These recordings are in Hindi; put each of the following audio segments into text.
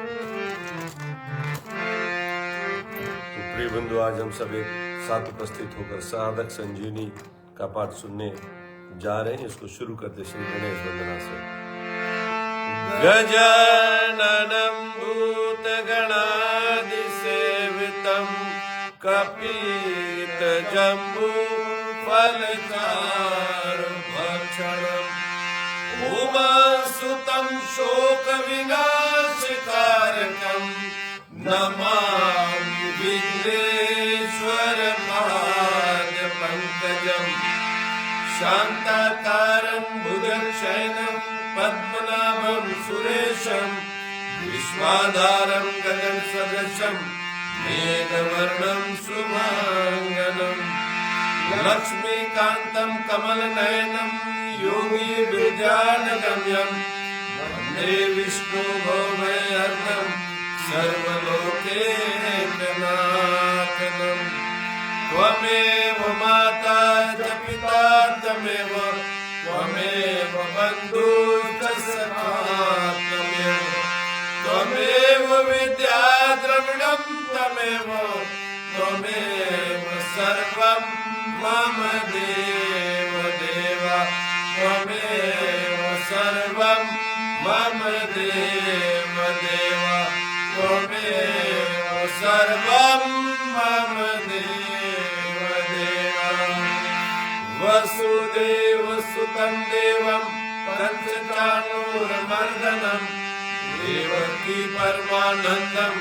तो प्रिय बंधु, आज हम सब एक साथ उपस्थित होकर साधक संजीवनी का पाठ सुनने जा रहे हैं। इसको शुरू करते श्री गणेश वंदना से। गजाननं भूतगणादिसेवितं कपीतजम्बू फलचारुभक्षणम् उमासुतं शोकविनाशकारकम् नमामि विघ्नेश्वर पादपङ्कजम् शान्ताकारं भुजगशयनं पद्मनाभं सुरेशं विश्वाधारं गगनसदृशं मेघवर्णं शुभाङ्गनं लक्ष्मीकान्तं कमलनयनं योगिविद्यानगम्यं वन्दे विष्णुभवभयहरणं सर्वलोकैकनाथनं। त्वमेव माता च पिता त्वमेव त्वमेव बन्धुश्च सखा त्वमेव विद्या द्रविणं त्वमेव सर्वं मम देव देव त्वमेव सर्वं मम देव देव त्वमेव सर्वं मम देव देव। वसुदेवसुतं देवं कंसचाणूरमर्दनं देवकी परमानन्दं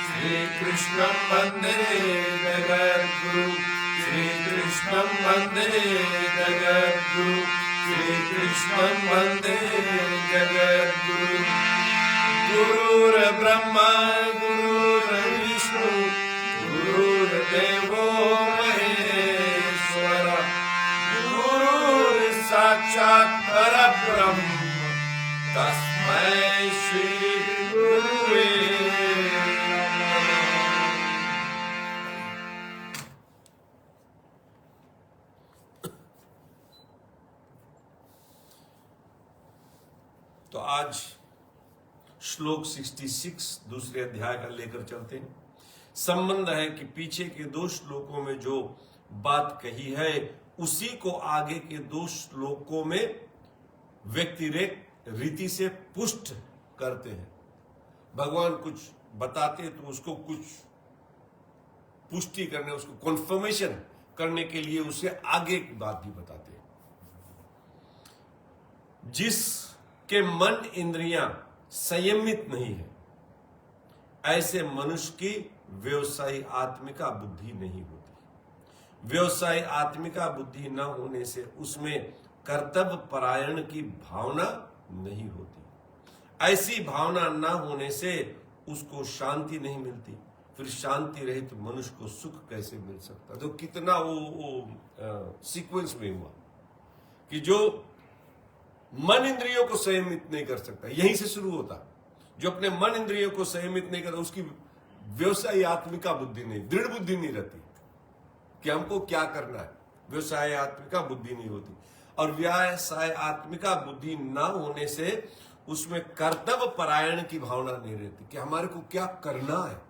श्रीकृष्णं वन्दे जगद्गुरुं श्रीकृष्णं वन्दे जगद्गुरुं श्रीकृष्णं वन्दे जगद्गुरुं। गुरुर्ब्रह्मा गुरुर्विष्णु गुरुर्देवो महेश्वर गुरुर्साक्षात् परब्रह्म तस्मै श्री गुरुवे नमः। तो आज श्लोक 66 दूसरे अध्याय का लेकर चलते हैं। संबंध है कि पीछे के 2 श्लोकों में जो बात कही है उसी को आगे के 2 श्लोकों में व्यतिरेक रीति से पुष्ट करते हैं। भगवान कुछ बताते तो उसको कुछ पुष्टि करने, उसको कन्फर्मेशन करने के लिए उसे आगे की बात भी बताते हैं। जिसके मन इंद्रियां संयमित नहीं है ऐसे मनुष्य की व्यवसायी आत्मिका बुद्धि नहीं होती। व्यवसायी आत्मिका बुद्धि न होने से उसमें कर्तव्य परायण की भावना नहीं होती। ऐसी भावना न होने से उसको शांति नहीं मिलती। फिर शांति रहित मनुष्य को सुख कैसे मिल सकता? तो कितना वो सीक्वेंस में हुआ कि जो मन इंद्रियों को संयमित नहीं कर सकता, यहीं से शुरू होता। जो अपने मन इंद्रियों को संयमित नहीं करता उसकी व्यवसाय आत्मिका बुद्धि नहीं, दृढ़ बुद्धि नहीं रहती कि हमको क्या करना है। व्यवसाय आत्मिका बुद्धि नहीं होती और व्यवसाय आत्मिका बुद्धि ना होने से उसमें कर्तव्य परायण की भावना नहीं रहती कि हमारे को क्या करना है।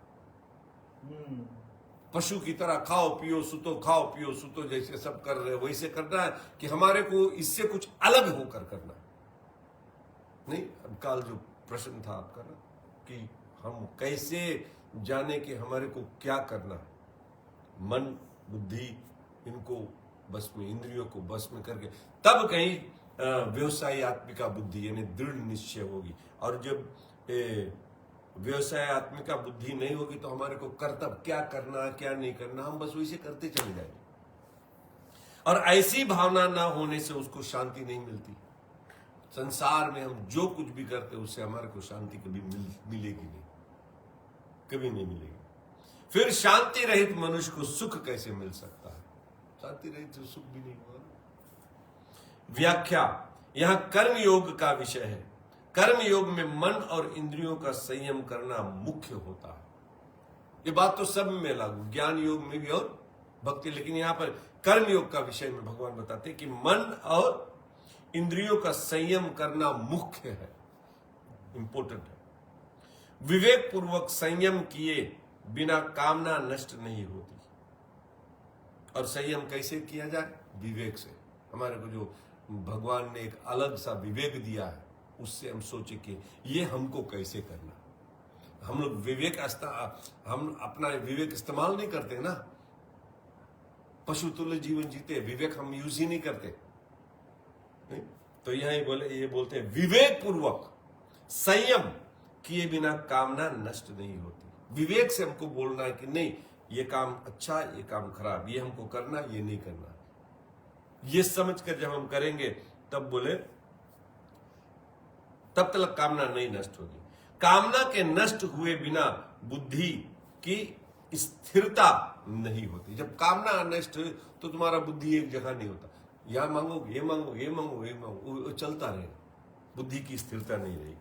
पशु की तरह खाओ पियो सुतो, खाओ पियो सुतो जैसे सब कर रहे वैसे करना है कि हमारे को इससे कुछ अलग होकर करना नहीं। अब कल जो प्रश्न था आपका ना कि हम कैसे जाने कि हमारे को क्या करना है। मन बुद्धि इनको बस में, इंद्रियों को बस में करके तब कहीं व्यवसाय आत्मिका बुद्धि यानी दृढ़ निश्चय होगी। और जब व्यवसाय आत्मिका बुद्धि नहीं होगी तो हमारे को कर्तव्य क्या करना क्या नहीं करना हम बस वैसे करते चले जाएंगे। और ऐसी भावना ना होने से उसको शांति नहीं मिलती। संसार में हम जो कुछ भी करते उससे हमारे को शांति कभी मिलेगी नहीं, कभी नहीं मिलेगी। फिर शांति रहित मनुष्य को सुख कैसे मिल सकता है? शांति रहित तो सुख भी नहीं होगा। व्याख्या यहां कर्म योग का विषय है। कर्म योग में मन और इंद्रियों का संयम करना मुख्य होता है। ये बात तो सब में लागू, ज्ञान योग में भी और भक्ति, लेकिन यहां पर कर्म योग का विषय में भगवान बताते हैं कि मन और इंद्रियों का संयम करना मुख्य है, इंपॉर्टेंट है। विवेक पूर्वक संयम किए बिना कामना नष्ट नहीं होती। और संयम कैसे किया जाए? विवेक से। हमारे को जो भगवान ने एक अलग सा विवेक दिया है, उससे हम सोचे कि ये हमको कैसे करना। हम लोग हम अपना विवेक इस्तेमाल नहीं करते ना। पशु तुल्य जीवन जीते, विवेक हम यूज ही नहीं करते। नहीं? तो यहां ये बोलते हैं विवेक पूर्वक संयम किए बिना कामना नष्ट नहीं होती। विवेक से हमको बोलना है कि नहीं, ये काम अच्छा, ये काम खराब, ये हमको करना, ये नहीं करना। ये समझकर जब हम करेंगे तब बोले तब तक कामना नहीं नष्ट होगी। कामना के नष्ट हुए बिना बुद्धि की स्थिरता नहीं होती। जब कामना नष्ट तो तुम्हारा बुद्धि एक जगह नहीं होता। यहां मांगो, ये मांगो, ये मांगो, ये मांगो, चलता रहेगा, बुद्धि की स्थिरता नहीं रहेगी।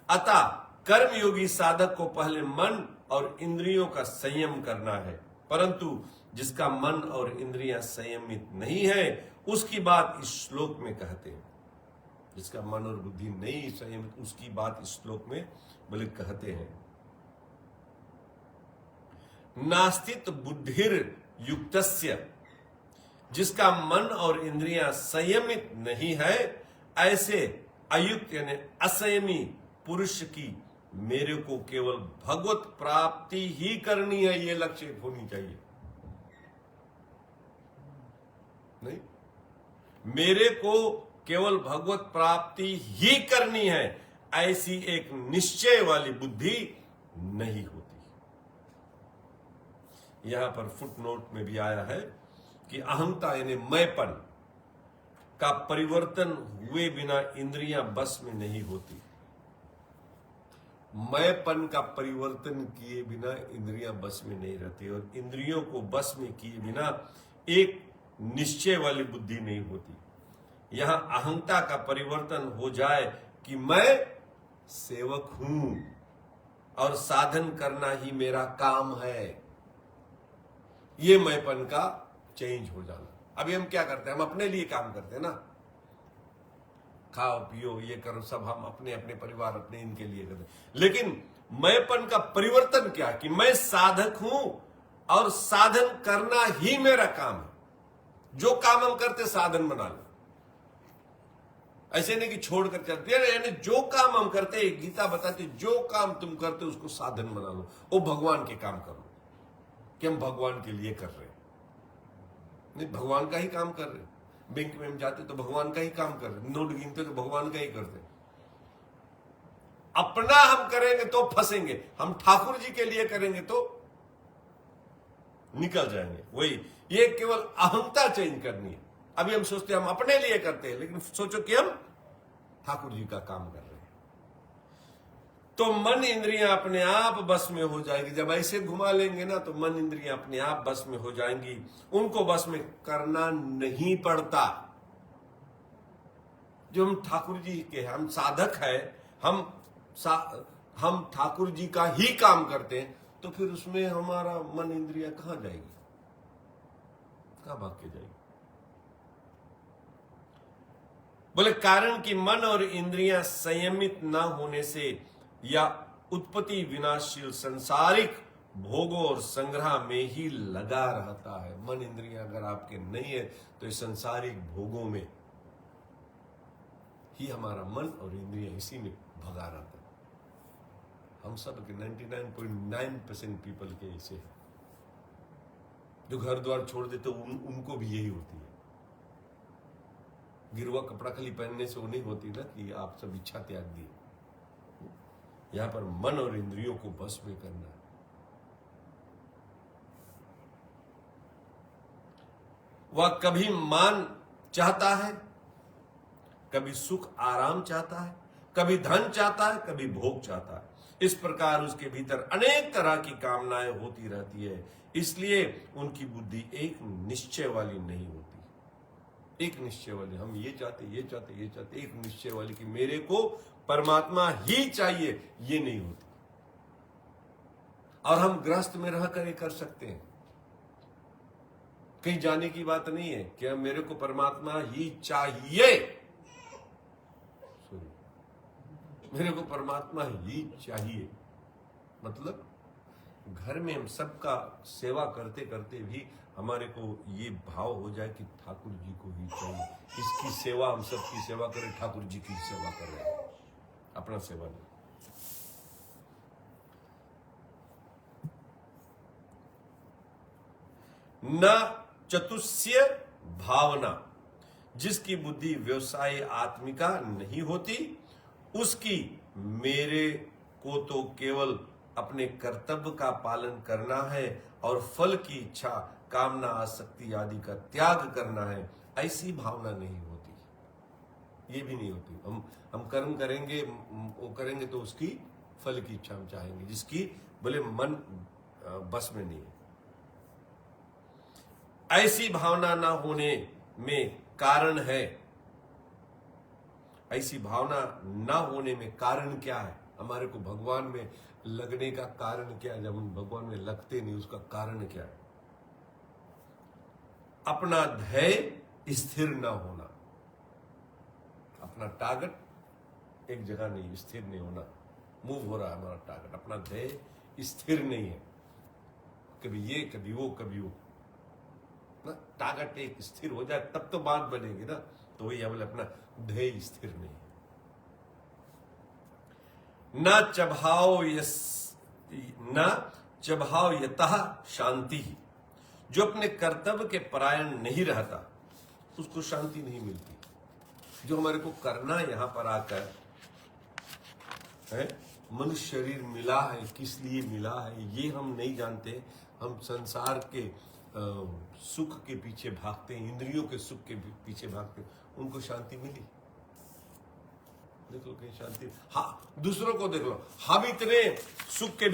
अतः कर्मयोगी साधक को पहले मन और इंद्रियों का संयम करना है, परंतु जिसका मन और इंद्रियां संयमित नहीं है उसकी बात इस श्लोक में कहते हैं। जिसका मन और बुद्धि नहीं संयमित, उसकी बात इस श्लोक में बोले कहते हैं। नास्तित बुद्धिर युक्तस्य, जिसका मन और इंद्रियां संयमित नहीं है, ऐसे अयुक्त यानी असंयमी पुरुष की मेरे को केवल भगवत प्राप्ति ही करनी है, ये लक्ष्य होनी चाहिए। नहीं, मेरे को केवल भगवत प्राप्ति ही करनी है, ऐसी एक निश्चय वाली बुद्धि नहीं होती। यहां पर फुटनोट में भी आया है कि अहंता यानी मैंपन का परिवर्तन हुए बिना इंद्रियां बस में नहीं होती। मैंपन का परिवर्तन किए बिना इंद्रियां बस में नहीं रहती, और इंद्रियों को बस में किए बिना एक निश्चय वाली बुद्धि नहीं होती। यहां अहंता का परिवर्तन हो जाए कि मैं सेवक हूं और साधन करना ही मेरा काम है, ये मैंपन का चेंज हो जाना। अभी हम क्या करते हैं? हम अपने लिए काम करते हैं ना, खाओ पियो ये करो, सब हम अपने अपने परिवार अपने इनके लिए करते हैं। लेकिन मैंपन का परिवर्तन क्या कि मैं साधक हूं और साधन करना ही मेरा काम है। जो काम हम करते साधन बना लो, ऐसे नहीं कि छोड़कर चलते हैं। यानी जो काम हम करते हैं, गीता बताती जो काम तुम करते हो उसको साधन बना लो, वो भगवान के काम करो कि हम भगवान के लिए कर रहे हैं। नहीं, भगवान का ही काम कर रहे हैं। बैंक में हम जाते तो भगवान का ही काम कर रहे हैं, नोट गिनते तो भगवान का ही करते हैं। अपना हम करेंगे तो फंसेंगे, हम ठाकुर जी के लिए करेंगे तो निकल जाएंगे। वही ये केवल अहंता चेंज करनी है। अभी हम सोचते हैं हम अपने लिए करते हैं, लेकिन सोचो कि हम ठाकुर जी का काम कर रहे हैं। तो मन इंद्रियां अपने आप बस में हो जाएगी। जब ऐसे घुमा लेंगे ना तो मन इंद्रियां अपने आप बस में हो जाएंगी, उनको बस में करना नहीं पड़ता। जो हम ठाकुर जी के, हम साधक है, हम ठाकुर जी का ही काम करते हैं, तो फिर उसमें हमारा मन इंद्रियां कहां जाएगी, कहां भाग के जाएगी? बोले कारण कि मन और इंद्रियां संयमित न होने से या उत्पत्ति विनाशशील संसारिक भोगों और संग्रह में ही लगा रहता है। मन इंद्रियां अगर आपके नहीं है तो इस संसारिक भोगों में ही हमारा मन और इंद्रियां इसी में भगा रहता है। हम सब के 99.9% पीपल के ऐसे हैं जो घर द्वार छोड़ देते, उनको भी यही होती है। गिरुआ कपड़ा खाली पहनने से वो नहीं होती ना कि आप सब इच्छा त्याग दिए। यहां पर मन और इंद्रियों को बस में करना है। वह कभी मान चाहता है, कभी सुख आराम चाहता है, कभी धन चाहता है, कभी भोग चाहता है। इस प्रकार उसके भीतर अनेक तरह की कामनाएं होती रहती है, इसलिए उनकी बुद्धि एक निश्चय वाली नहीं होती। एक निश्चय वाली, हम ये चाहते, ये चाहते, ये चाहते, एक निश्चय वाली कि मेरे को परमात्मा ही चाहिए, ये नहीं होती। और हम गृहस्थ में रहकर ये कर सकते हैं, कहीं जाने की बात नहीं है कि मेरे को परमात्मा ही चाहिए। मेरे को परमात्मा ही चाहिए। मतलब घर में हम सबका सेवा करते करते भी हमारे को ये भाव हो जाए कि ठाकुर जी को ही चाहिए, इसकी सेवा, हम सबकी सेवा करें, ठाकुर जी की सेवा कर रहे हैं, अपना सेवा नहीं। न चतुष्य भावना, जिसकी बुद्धि व्यवसाय आत्मिका नहीं होती, उसकी मेरे को तो केवल अपने कर्तव्य का पालन करना है और फल की इच्छा, कामना, आसक्ति आदि का त्याग करना है, ऐसी भावना नहीं होती। ये भी नहीं होती। हम कर्म करेंगे, वो करेंगे तो उसकी फल की इच्छा हम चाहेंगे, जिसकी बोले मन बस में नहीं है। ऐसी भावना ना होने में कारण है, ऐसी भावना ना होने में कारण क्या है? हमारे को भगवान में लगने का कारण क्या है? जब हम भगवान में लगते नहीं, उसका कारण क्या है? अपना ध्येय स्थिर ना होना, अपना टारगेट एक जगह नहीं, स्थिर नहीं होना, मूव हो रहा है हमारा टारगेट, अपना ध्येय स्थिर नहीं है, कभी ये कभी वो कभी वो ना। टारगेट एक स्थिर हो जाए तब तो बात बनेगी ना। तो वही हम अपना ध्येय स्थिर नहीं है। न चभाव यतः शांति, जो अपने कर्तव्य के परायण नहीं रहता उसको शांति नहीं मिलती। जो हमारे को करना यहां पर आकर है, मनुष्य शरीर मिला है, किस लिए मिला है ये हम नहीं जानते। हम संसार के सुख के पीछे भागते हैं, इंद्रियों के सुख के पीछे भागते हैं। उनको शांति मिली? देख लो कहीं शांति। हाँ, दूसरों को देख लो, हम इतने सुख के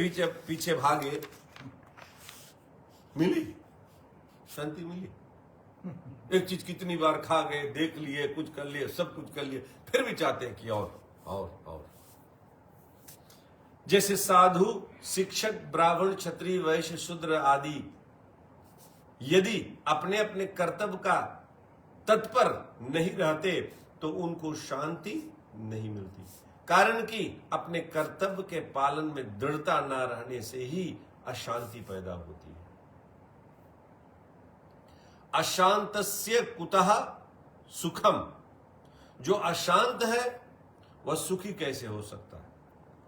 पीछे भागे, मिली शांति? मिली? एक चीज कितनी बार खा गए, देख लिए, कुछ कर लिए, सब कुछ कर लिए, फिर भी चाहते हैं कि और। जैसे साधु, शिक्षक, ब्राह्मण, क्षत्रिय, वैश्य, शूद्र आदि यदि अपने अपने कर्तव्य का तत्पर नहीं रहते तो उनको शांति नहीं मिलती। कारण कि अपने कर्तव्य के पालन में दृढ़ता न रहने से ही अशांति पैदा होती है। अशांतस्य कुतः सुखम, जो अशांत है वह सुखी कैसे हो सकता है?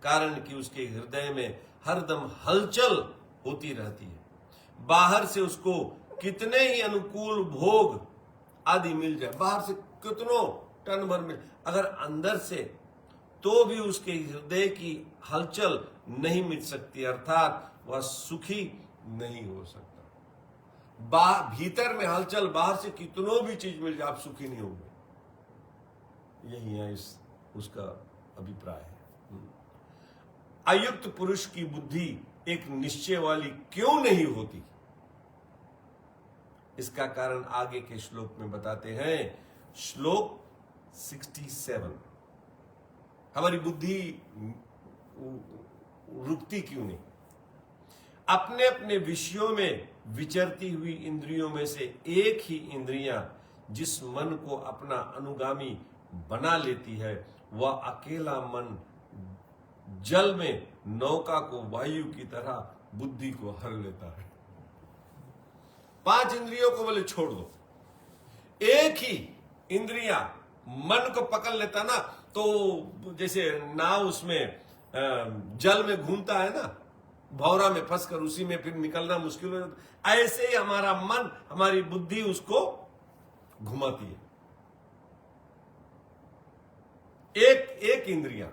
कारण कि उसके हृदय में हरदम हलचल होती रहती है। बाहर से उसको कितने ही अनुकूल भोग आदि मिल जाए, बाहर से कितनों टन भर मिल, अगर अंदर से तो भी उसके हृदय की हलचल नहीं मिट सकती, अर्थात वह सुखी नहीं हो सकता। भीतर में हलचल, बाहर से कितनों भी चीज मिल जाए, आप सुखी नहीं होंगे। यही है उसका अभिप्राय है। अयुक्त पुरुष की बुद्धि एक निश्चय वाली क्यों नहीं होती? इसका कारण आगे के श्लोक में बताते हैं। श्लोक 67। हमारी बुद्धि रुकती क्यों नहीं? अपने अपने विषयों में विचरती हुई इंद्रियों में से एक ही इंद्रियां जिस मन को अपना अनुगामी बना लेती है, वह अकेला मन जल में नौका को वायु की तरह बुद्धि को हर लेता है। 5 इंद्रियों को बोले छोड़ दो, एक ही इंद्रिया मन को पकड़ लेता ना, तो जैसे नाव उसमें जल में घूमता है ना, भौरा में फंसकर उसी में फिर निकलना मुश्किल हो जाता, ऐसे ही हमारा मन, हमारी बुद्धि उसको घुमाती है। एक इंद्रिया,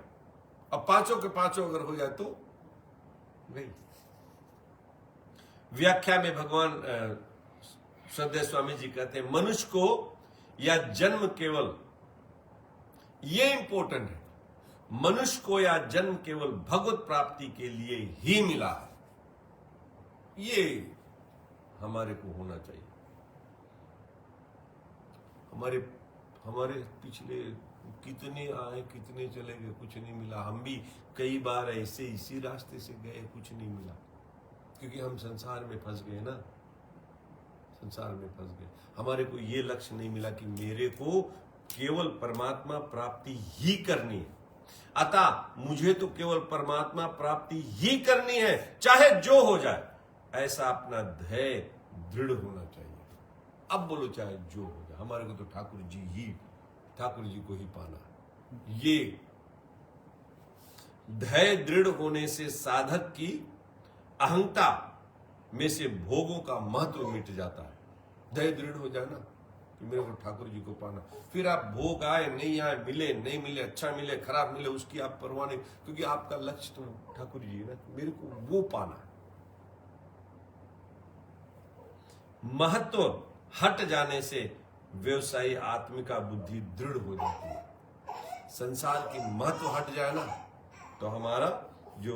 अब 5 के 5 अगर हो जाए तो नहीं। व्याख्या में भगवान श्रद्धेय स्वामी जी कहते हैं, मनुष्य को या जन्म केवल, ये इंपॉर्टेंट है, मनुष्य को या जन्म केवल भगवत प्राप्ति के लिए ही मिला है। ये हमारे को होना चाहिए। हमारे पिछले कितने आए, कितने चले गए, कुछ नहीं मिला। हम भी कई बार ऐसे इसी रास्ते से गए, कुछ नहीं मिला, क्योंकि हम संसार में फंस गए ना, संसार में फंस गए। हमारे को ये लक्ष्य नहीं मिला कि मेरे को केवल परमात्मा प्राप्ति ही करनी है। अतः मुझे तो केवल परमात्मा प्राप्ति ही करनी है, चाहे जो हो जाए। ऐसा अपना ध्येय दृढ़ होना चाहिए। अब बोलो चाहे जो हो जाए, हमारे को तो ठाकुर जी को ही पाना है। ये ध्येय दृढ़ होने से साधक की अहंता में से भोगों का महत्व मिट जाता है। ध्येय दृढ़ हो जाए ना कि मेरे को ठाकुर जी को पाना, फिर आप भोग आए नहीं आए, मिले नहीं मिले, अच्छा मिले खराब मिले, उसकी आप परवाह नहीं, क्योंकि आपका लक्ष्य तो ठाकुर जी है ना, मेरे को वो पाना है। महत्व हट जाने से व्यवसायी आत्मिका बुद्धि दृढ़ हो जाती है। संसार की महत्व हट जाए ना तो हमारा जो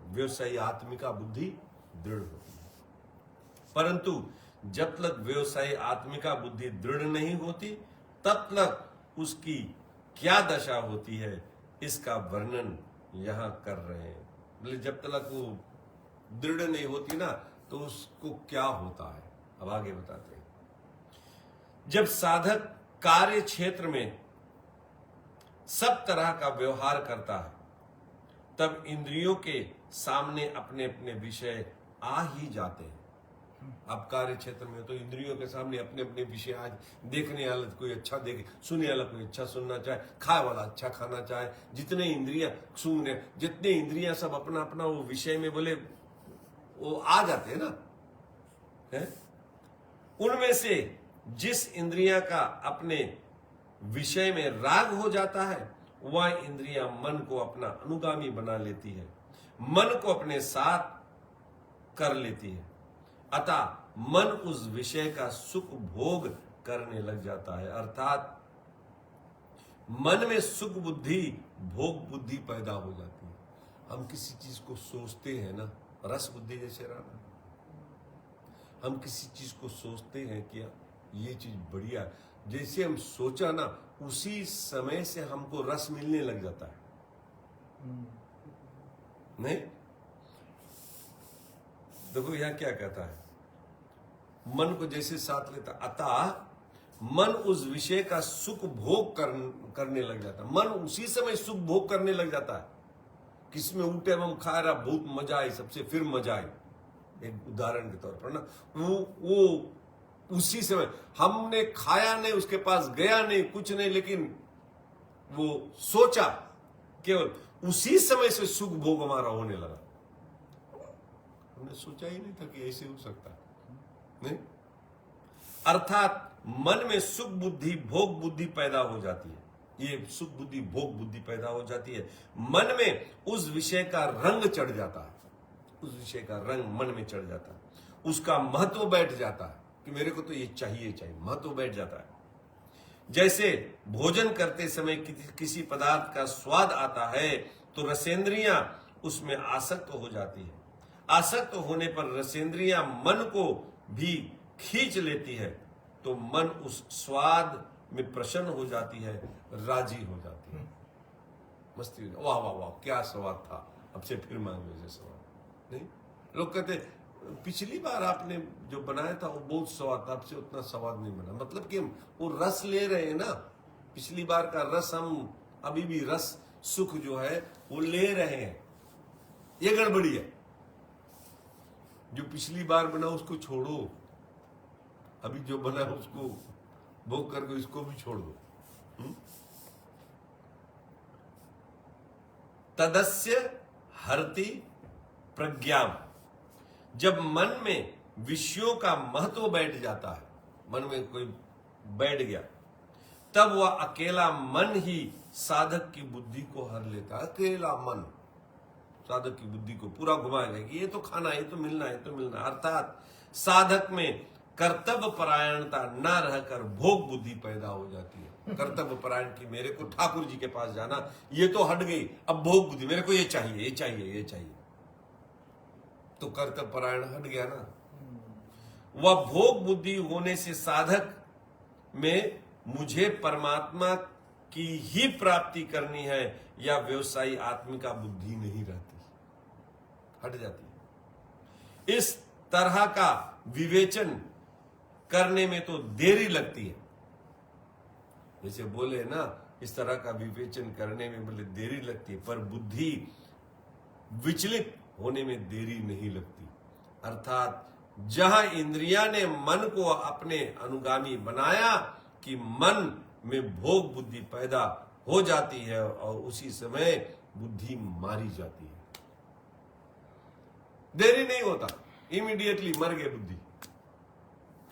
व्यवसायी आत्मिका बुद्धि दृढ़ होती है। परंतु जब तक व्यवसायी आत्मिका बुद्धि दृढ़ नहीं होती, तब तक उसकी क्या दशा होती है, इसका वर्णन यहां कर रहे हैं। मतलब जब तक वो दृढ़ नहीं होती ना तो उसको क्या होता है, अब आगे बताते हैं। जब साधक कार्य क्षेत्र में सब तरह का व्यवहार करता है, तब इंद्रियों के सामने अपने अपने विषय आ ही जाते हैं। अब कार्य क्षेत्र में तो इंद्रियों के सामने अपने अपने विषय आज देखने वाला कोई अच्छा देखे, सुनने वाला कोई अच्छा सुनना चाहे, खाए वाला अच्छा खाना चाहे, जितने इंद्रियां सुनने, जितने इंद्रियां सब अपना अपना वो विषय में बोले वो आ जाते हैं ना है? उनमें से जिस इंद्रिया का अपने विषय में राग हो जाता है, वह इंद्रियां मन को अपना अनुगामी बना लेती है, मन को अपने साथ कर लेती है। अतः मन उस विषय का सुख भोग करने लग जाता है, अर्थात मन में सुख बुद्धि भोग बुद्धि पैदा हो जाती है। हम किसी चीज को सोचते हैं ना, रस बुद्धि जैसे रहा, हम किसी चीज को सोचते हैं कि ये चीज बढ़िया, जैसे हम सोचा ना उसी समय से हमको रस मिलने लग जाता है। नहीं देखो यहां क्या कहता है, मन को जैसे साथ लेता, अतः मन उस विषय का सुख भोग करने लग जाता है। मन उसी समय सुख भोग करने लग जाता है। किसमें उल्टे हम खा रहा, बहुत मजा आई, सबसे फिर मजा आई, एक उदाहरण के तौर पर ना, वो उसी समय हमने खाया नहीं, उसके पास गया नहीं, कुछ नहीं, लेकिन वो सोचा, केवल उसी समय से सुख भोग हमारा होने लगा। हमने सोचा ही नहीं था कि ऐसे हो सकता है। नहीं, अर्थात मन में सुख बुद्धि भोग बुद्धि पैदा हो जाती है। ये सुख बुद्धि भोग बुद्धि पैदा हो जाती है, मन में उस विषय का रंग चढ़ जाता है, उस विषय का रंग मन में चढ़ जाता है, उसका महत्व बैठ जाता है कि मेरे को तो ये चाहिए, महत्व बैठ जाता है। जैसे भोजन करते समय किसी पदार्थ का स्वाद आता है तो रसेंद्रियां उसमें आसक्त हो जाती है। आसक्त होने पर रसेंद्रियां मन को भी खींच लेती है, तो मन उस स्वाद में प्रसन्न हो जाती है, राजी हो जाती है। मस्ती, वाह वाह वाह क्या स्वाद था, अब से फिर मांगो ऐसे स्वाद। नहीं, लोग कहते पिछली बार आपने जो बनाया था वो बहुत स्वाद था, अब से उतना स्वाद नहीं बना। मतलब कि वो रस ले रहे हैं ना, पिछली बार का रस हम अभी भी रस सुख जो है वो ले रहे हैं। ये गड़बड़ी है। जो पिछली बार बना उसको छोड़ो, अभी जो बना उसको भोग करके इसको भी छोड़ दो। तदस्य हरति प्रज्ञाम, जब मन में विषयों का महत्व बैठ जाता है, मन में कोई बैठ गया, तब वह अकेला मन ही साधक की बुद्धि को हर लेता है। अकेला मन साधक की बुद्धि को पूरा घुमाएगा कि ये तो खाना, ये तो मिलना, ये तो मिलना। अर्थात साधक में कर्तव्य परायणता न रहकर भोग बुद्धि पैदा हो जाती है। कर्तव्य परायण की मेरे को ठाकुर जी के पास जाना, ये तो हट गई, अब भोग बुद्धि, मेरे को ये चाहिए, ये चाहिए, ये चाहिए, तो कर्तव्य परायण हट गया ना। वह भोग बुद्धि होने से साधक में मुझे परमात्मा की ही प्राप्ति करनी है या व्यवसायी आत्मिका बुद्धि नहीं रहती, हट जाती है। इस तरह का विवेचन करने में तो देरी लगती है। जैसे बोले ना इस तरह का विवेचन करने में बोले देरी लगती है, पर बुद्धि विचलित होने में देरी नहीं लगती। अर्थात जहां इंद्रिया ने मन को अपने अनुगामी बनाया कि मन में भोग बुद्धि पैदा हो जाती है और उसी समय बुद्धि मारी जाती है। देरी नहीं होता, इमीडिएटली मर गए बुद्धि,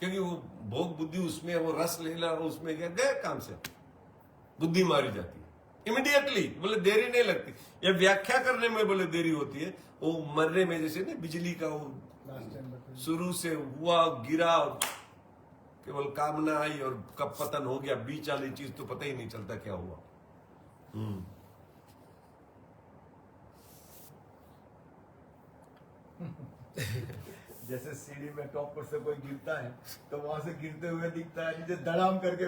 क्योंकि वो भोग बुद्धि उसमें वो रस लेना उसमें गए काम से, बुद्धि मारी जाती है इमीडिएटली, बोले देरी नहीं लगती। ये व्याख्या करने में बोले देरी होती है, वो मरने में जैसे ना बिजली का वो शुरू से हुआ गिरा, केवल कामना आई और कब पतन हो गया, बीच वाली चीज तो पता ही नहीं चलता क्या हुआ। जैसे सीढ़ी में टॉप पर से कोई गिरता है तो वहां से गिरते हुए दिखता है, नीचे धड़ाम करके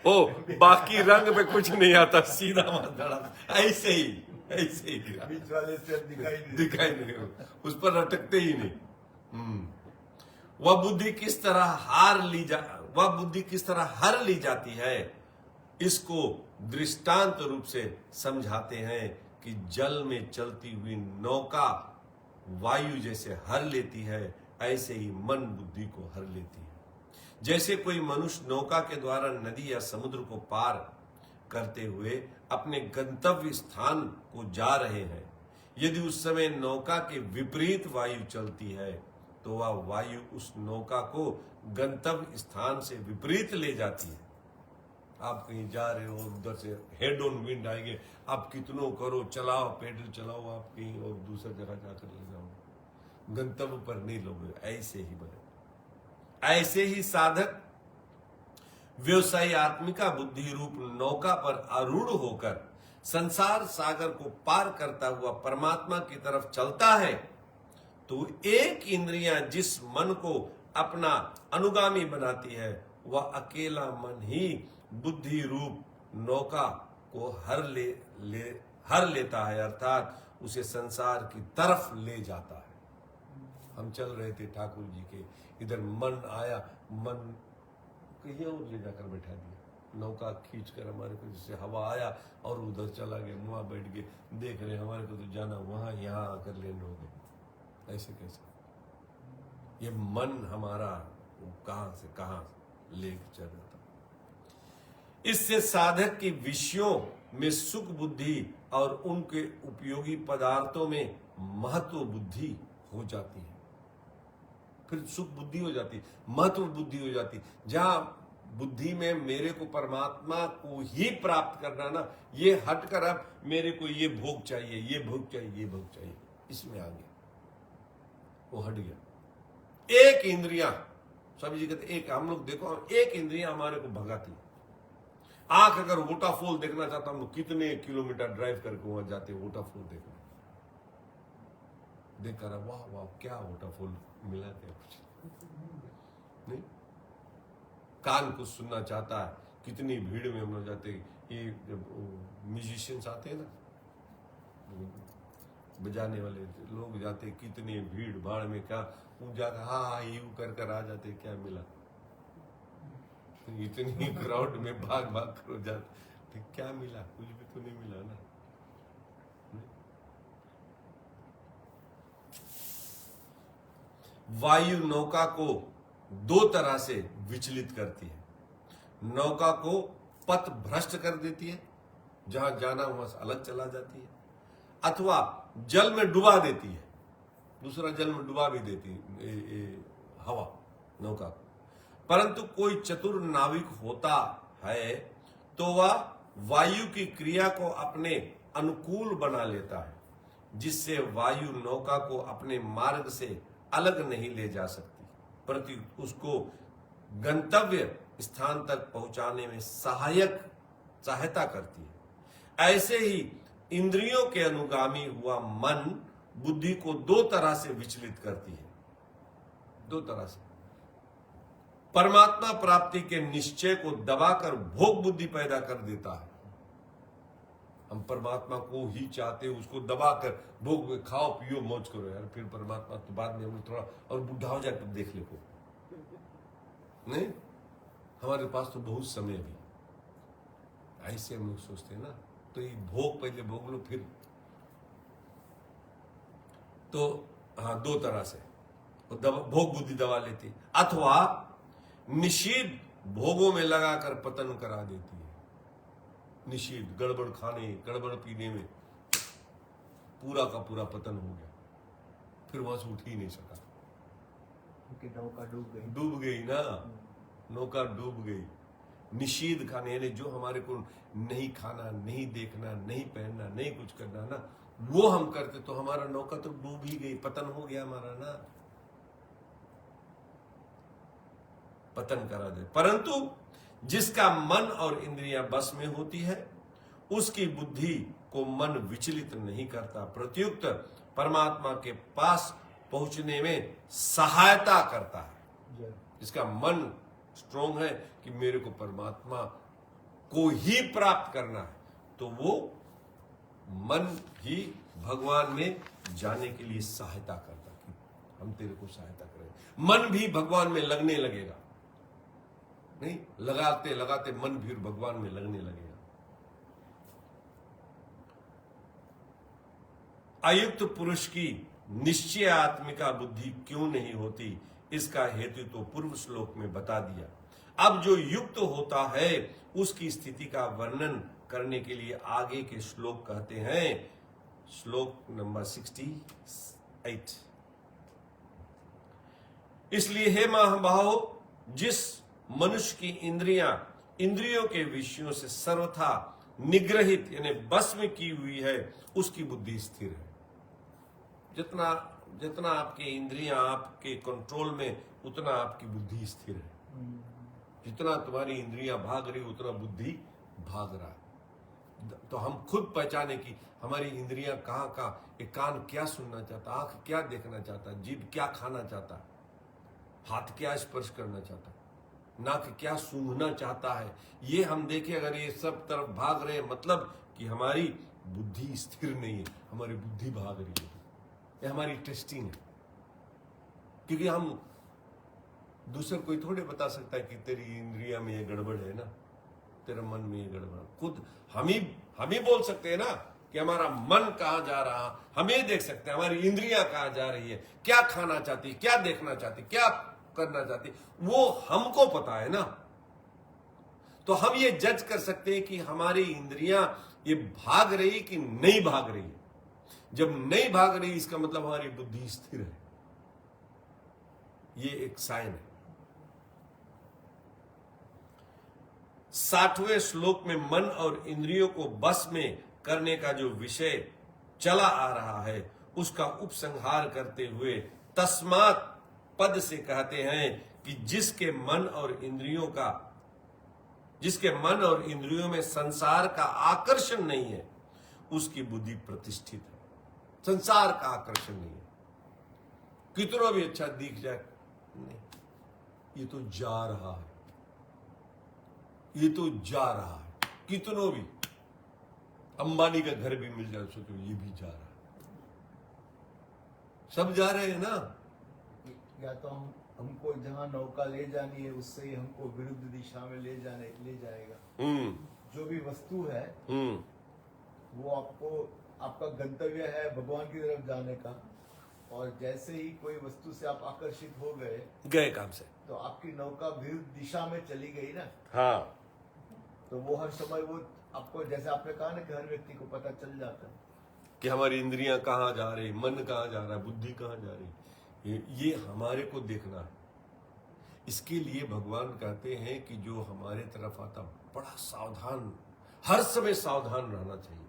ओ बाकी रंग में कुछ नहीं आता, सीधा वहां धड़ाम, ऐसे ही गिरा, बीच वाले से दिखाई नहीं, उस पर अटकते ही नहीं। वह बुद्धि किस तरह हार ली जाती है, इसको दृष्टांत रूप से समझाते हैं कि जल में चलती हुई नौका वायु जैसे हर लेती है, ऐसे ही मन बुद्धि को हर लेती है। जैसे कोई मनुष्य नौका के द्वारा नदी या समुद्र को पार करते हुए अपने गंतव्य स्थान को जा रहे हैं, यदि उस समय नौका के विपरीत वायु चलती है तो वह वायु उस नौका को गंतव्य स्थान से विपरीत ले जाती है। आप कहीं जा रहे हो, उधर से हेड ऑन विंड आएंगे, आप कितनों करो, चलाओ, पेडल चलाओ, आप कहीं और दूसरी जगह जाकर ले जाओ, गंतव्य पर नहीं लोगे। ऐसे ही बने, ऐसे ही साधक व्यवसायी आत्मिका बुद्धि रूप नौका पर आरूढ़ होकर संसार सागर को पार करता हुआ परमात्मा की तरफ चलता है, तो एक इंद्रियां जिस मन को अपना अनुगामी बनाती है, वह अकेला मन ही बुद्धि रूप नौका को हर लेता है, अर्थात उसे संसार की तरफ ले जाता है। हम चल रहे थे ठाकुर जी के, इधर मन आया, मन कहीं और ले जाकर बैठा दिया, नौका खींच कर हमारे को, जैसे हवा आया और उधर चला गया, वहां बैठ गए, देख रहे हमारे को तो जाना वहां, यहां आकर लैंड हो गए। ऐसे कैसे? ये मन हमारा कहां से कहां लेकर चल रहा था। इससे साधक के विषयों में सुख बुद्धि और उनके उपयोगी पदार्थों में महत्व बुद्धि हो जाती है। फिर सुख बुद्धि हो जाती, महत्व बुद्धि हो जाती। जहां बुद्धि में मेरे को परमात्मा को ही प्राप्त करना ना, ये हटकर अब मेरे को ये भोग चाहिए, ये भोग चाहिए, ये भोग चाहिए, इसमें आ गया, वो हट गया। एक इंद्रिया, स्वामी जी कहते एक, हम लोग देखो एक इंद्रिया हमारे को भगाती। आंख अगर वोटाफॉल देखना चाहता हूं, कितने किलोमीटर ड्राइव करके वहां जाते वोटाफॉल देखने, देखकर वाह वाह क्या वोटाफॉल मिला, क्या कुछ नहीं। कान कुछ सुनना चाहता है, कितनी भीड़ में हम लोग जाते, ये म्यूजिशियंस आते हैं ना, बजाने वाले लोग जाते, कितने भीड़ भाड़ में, क्या जाकर हाँ यू कर आ जाते, क्या मिला, इतनी क्राउड में भाग भाग कर जाते, क्या मिला, कुछ भी तो नहीं मिला ना। वायु नौका को दो तरह से विचलित करती है। नौका को पथ भ्रष्ट कर देती है, जहां जाना वहां से अलग चला जाती है, अथवा जल में डुबा देती है, दूसरा जल में डुबा भी देती है हवा नौका। परंतु कोई चतुर नाविक होता है तो वह वायु की क्रिया को अपने अनुकूल बना लेता है, जिससे वायु नौका को अपने मार्ग से अलग नहीं ले जा सकती, परंतु उसको गंतव्य स्थान तक पहुंचाने में सहायता करती है। ऐसे ही इंद्रियों के अनुगामी हुआ मन बुद्धि को दो तरह से विचलित करती है, दो तरह से। परमात्मा प्राप्ति के निश्चय को दबाकर भोग बुद्धि पैदा कर देता है। हम परमात्मा को ही चाहते, उसको दबाकर भोग में खाओ पियो मौज करो यार, फिर परमात्मा तो बाद में हम थोड़ा और बुढ़ा हो जाए तब देख ले को नहीं, हमारे पास तो बहुत समय भी, ऐसे हम लोग सोचते हैं ना, तो ये भोग पहले भोग लो फिर। तो हाँ, दो तरह से भोग बुद्धि दबा लेती, अथवा निषिद्ध भोगों में लगाकर पतन करा देती है। निषिद्ध गड़बड़ खाने गड़बड़ पीने में पूरा का पूरा पतन हो गया, फिर वहां से उठ ही नहीं सका, क्योंकि नौका डूब गई ना, नौका डूब गई। निषिद्ध खाने यानी जो हमारे को नहीं खाना, नहीं देखना, नहीं पहनना, नहीं कुछ करना ना, वो हम करते तो हमारा नौका तो डूब ही गई, पतन हो गया हमारा ना, पतन करा दे। परंतु जिसका मन और इंद्रियां बस में होती है, उसकी बुद्धि को मन विचलित नहीं करता, प्रत्युक्त परमात्मा के पास पहुंचने में सहायता करता है। जिसका मन स्ट्रोंग है कि मेरे को परमात्मा को ही प्राप्त करना है, तो वो मन ही भगवान में जाने के लिए सहायता करता कि हम तेरे को सहायता करें। मन भी भगवान में लगने लगेगा, नहीं लगाते लगाते मन भी भगवान में लगने लगेगा। अयुक्त पुरुष की निश्चय आत्मिका बुद्धि क्यों नहीं होती, इसका हेतु तो पूर्व श्लोक में बता दिया। अब जो युक्त होता है उसकी स्थिति का वर्णन करने के लिए आगे के श्लोक कहते हैं, श्लोक नंबर 68। इसलिए हे महाभाव, जिस मनुष्य की इंद्रियों के विषयों से सर्वथा निग्रहित यानी बस में की हुई है, उसकी बुद्धि स्थिर है। जितना जितना आपके इंद्रियां आपके कंट्रोल में, उतना आपकी बुद्धि स्थिर है। जितना तुम्हारी इंद्रियां भाग रही, उतना बुद्धि भाग रहा है। तो हम खुद पहचाने कि हमारी इंद्रियां कहाँ कहाँ, एक कान क्या सुनना चाहता, आंख क्या देखना चाहता, जीभ क्या खाना चाहता, हाथ क्या स्पर्श करना चाहता, नाक क्या सूंघना चाहता है, ये हम देखें। अगर ये सब तरफ भाग रहे हैं, मतलब कि हमारी बुद्धि स्थिर नहीं है, हमारी बुद्धि भाग रही है, ये हमारी टेस्टिंग है। क्योंकि हम दूसरे कोई थोड़े बता सकता है कि तेरी इंद्रिया में ये गड़बड़ है ना, तेरे मन में ये गड़बड़। खुद हम ही बोल सकते हैं ना कि हमारा मन कहाँ जा रहा, हम ये देख सकते हैं हमारी इंद्रियां कहाँ जा रही है, क्या खाना चाहती, क्या देखना चाहती, क्या करना चाहती, वो हमको पता है ना। तो हम ये जज कर सकते हैं कि हमारी इंद्रियां ये भाग रही कि नहीं भाग रही। जब नहीं भाग रही, इसका मतलब हमारी बुद्धि स्थिर है। ये एक साइन है। 60वें श्लोक में मन और इंद्रियों को बस में करने का जो विषय चला आ रहा है, उसका उपसंहार करते हुए तस्मात् पद से कहते हैं कि जिसके मन और इंद्रियों में संसार का आकर्षण नहीं है, उसकी बुद्धि प्रतिष्ठित है। संसार का आकर्षण नहीं है, कितना भी अच्छा दिख जाए, नहीं, ये तो जा रहा है, ये तो जा रहा है। कितनों भी अंबानी का घर भी मिल जाए तो ये भी जा रहा है, सब जा रहे हैं ना। या तो हमको जहाँ नौका ले जानी है, उससे ही हमको विरुद्ध दिशा में ले जाएगा। जो भी वस्तु है वो आपका गंतव्य है भगवान की तरफ जाने का, और जैसे ही कोई वस्तु से आप आकर्षित हो गए काम से, तो आपकी नौका विरुद्ध दिशा में चली गई ना। हाँ, तो वो हर समय वो आपको, जैसे आपने कहा ना कि हर व्यक्ति को पता चल जाता है कि हमारी इंद्रियां कहाँ जा रही, मन कहाँ जा रहा है, बुद्धि कहाँ जा रही, ये हमारे को देखना है। इसके लिए भगवान कहते हैं कि जो हमारे तरफ आता, बड़ा सावधान, हर समय सावधान रहना चाहिए।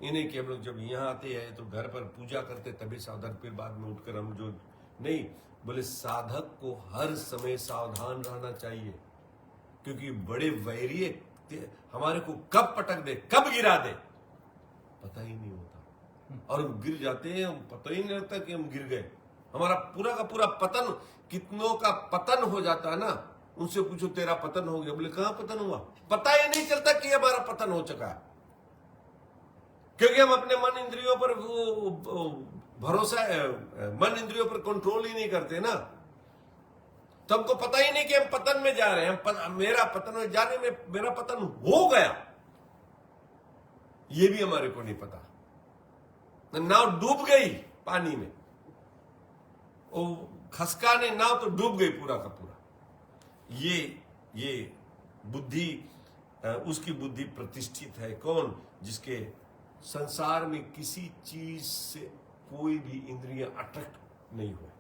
इन्हें कि हम लोग जब यहाँ आते हैं तो घर पर पूजा करते तभी सावधान, फिर बाद में उठकर हम जो नहीं बोले, साधक को हर समय सावधान रहना चाहिए, क्योंकि बड़े वैरी हमारे को कब पटक दे, कब गिरा दे, पता ही नहीं होता। और गिर जाते हैं, पता ही नहीं लगता कि हम गिर गए। हमारा पूरा का पूरा पतन, कितनों का पतन हो जाता है ना। उनसे पूछो तेरा पतन हो गया, बोले कहां पतन हुआ, पता ही नहीं चलता कि हमारा पतन हो चुका है, क्योंकि हम अपने मन इंद्रियों पर भरोसा, मन इंद्रियों पर कंट्रोल ही नहीं करते ना। तो हमको पता ही नहीं कि हम पतन में जा रहे हैं। मेरा पतन में जाने में मेरा पतन हो गया, ये भी हमारे को नहीं पता। नाव डूब गई पानी में, वो खसका ने नाव तो डूब गई पूरा का पूरा। ये बुद्धि, उसकी बुद्धि प्रतिष्ठित है कौन? जिसके संसार में किसी चीज से कोई भी इंद्रियां अट्रैक्ट नहीं हुए।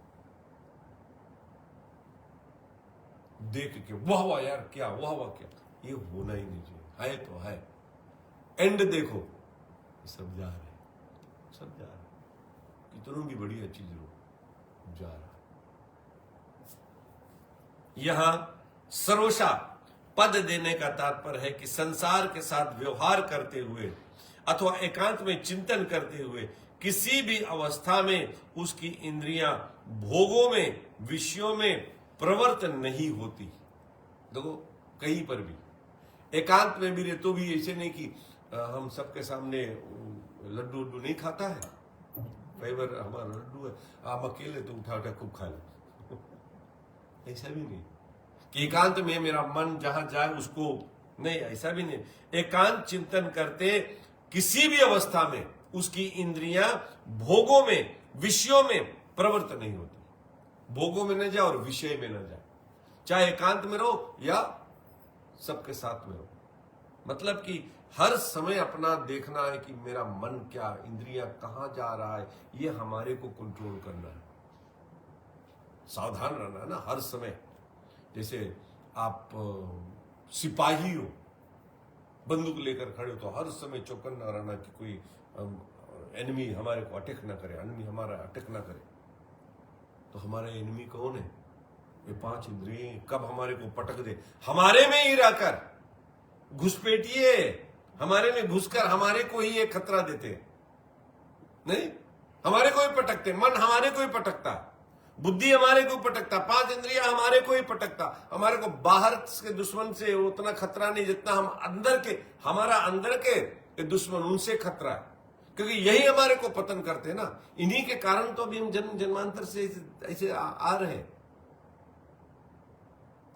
देख के वाह वाह यार क्या, वाह वाह क्या, ये होना ही नहीं चाहिए। है तो है, एंड देखो सब जा रहे, सब जा रहे, कितनों की बढ़िया चीज लो जा रहा। यहां सरोषा पद देने का तात्पर्य है कि संसार के साथ व्यवहार करते हुए अथवा एकांत में चिंतन करते हुए किसी भी अवस्था में उसकी इंद्रियां भोगों में, विषयों में प्रवृत्त नहीं होती। देखो कहीं पर भी एकांत में भी रहे तो भी ऐसे नहीं कि हम सबके सामने लड्डू उड्डू नहीं खाता है। कई बार हमारा लड्डू है, आप अकेले तो उठा उठा खूब खा लो, ऐसा भी नहीं कि एकांत में मेरा मन जहां जाए उसको नहीं, ऐसा भी नहीं। एकांत चिंतन करते किसी भी अवस्था में उसकी इंद्रियां भोगों में, विषयों में प्रवृत्त नहीं होती। भोगों में न जाए और विषय में न जाए, चाहे एकांत में रहो या सबके साथ में रहो। मतलब कि हर समय अपना देखना है कि मेरा मन क्या, इंद्रियां कहां जा रहा है, ये हमारे को कंट्रोल करना है। सावधान रहना है ना हर समय। जैसे आप सिपाही हो, बंदूक लेकर खड़े हो, तो हर समय चौकन्ना रहना कि कोई एनिमी हमारे को अटैक ना करे, एनिमी हमारा अटैक ना करे। तो हमारा एनिमी कौन है? ये 5 इंद्रिय कब हमारे को पटक दे, हमारे में ही रहकर घुसपैठिए, हमारे में घुसकर हमारे को ही ये खतरा देते नहीं, हमारे को ही पटकते। मन हमारे को ही पटकता, बुद्धि हमारे को पटकता, 5 इंद्रियां हमारे को ही पटकता। हमारे को बाहर के दुश्मन से उतना खतरा नहीं जितना हम अंदर के, हमारा अंदर के दुश्मन उनसे खतरा है, क्योंकि यही हमारे को पतन करते हैं ना। इन्हीं के कारण तो अभी हम जन्म जन्मांतर से ऐसे आ रहे हैं।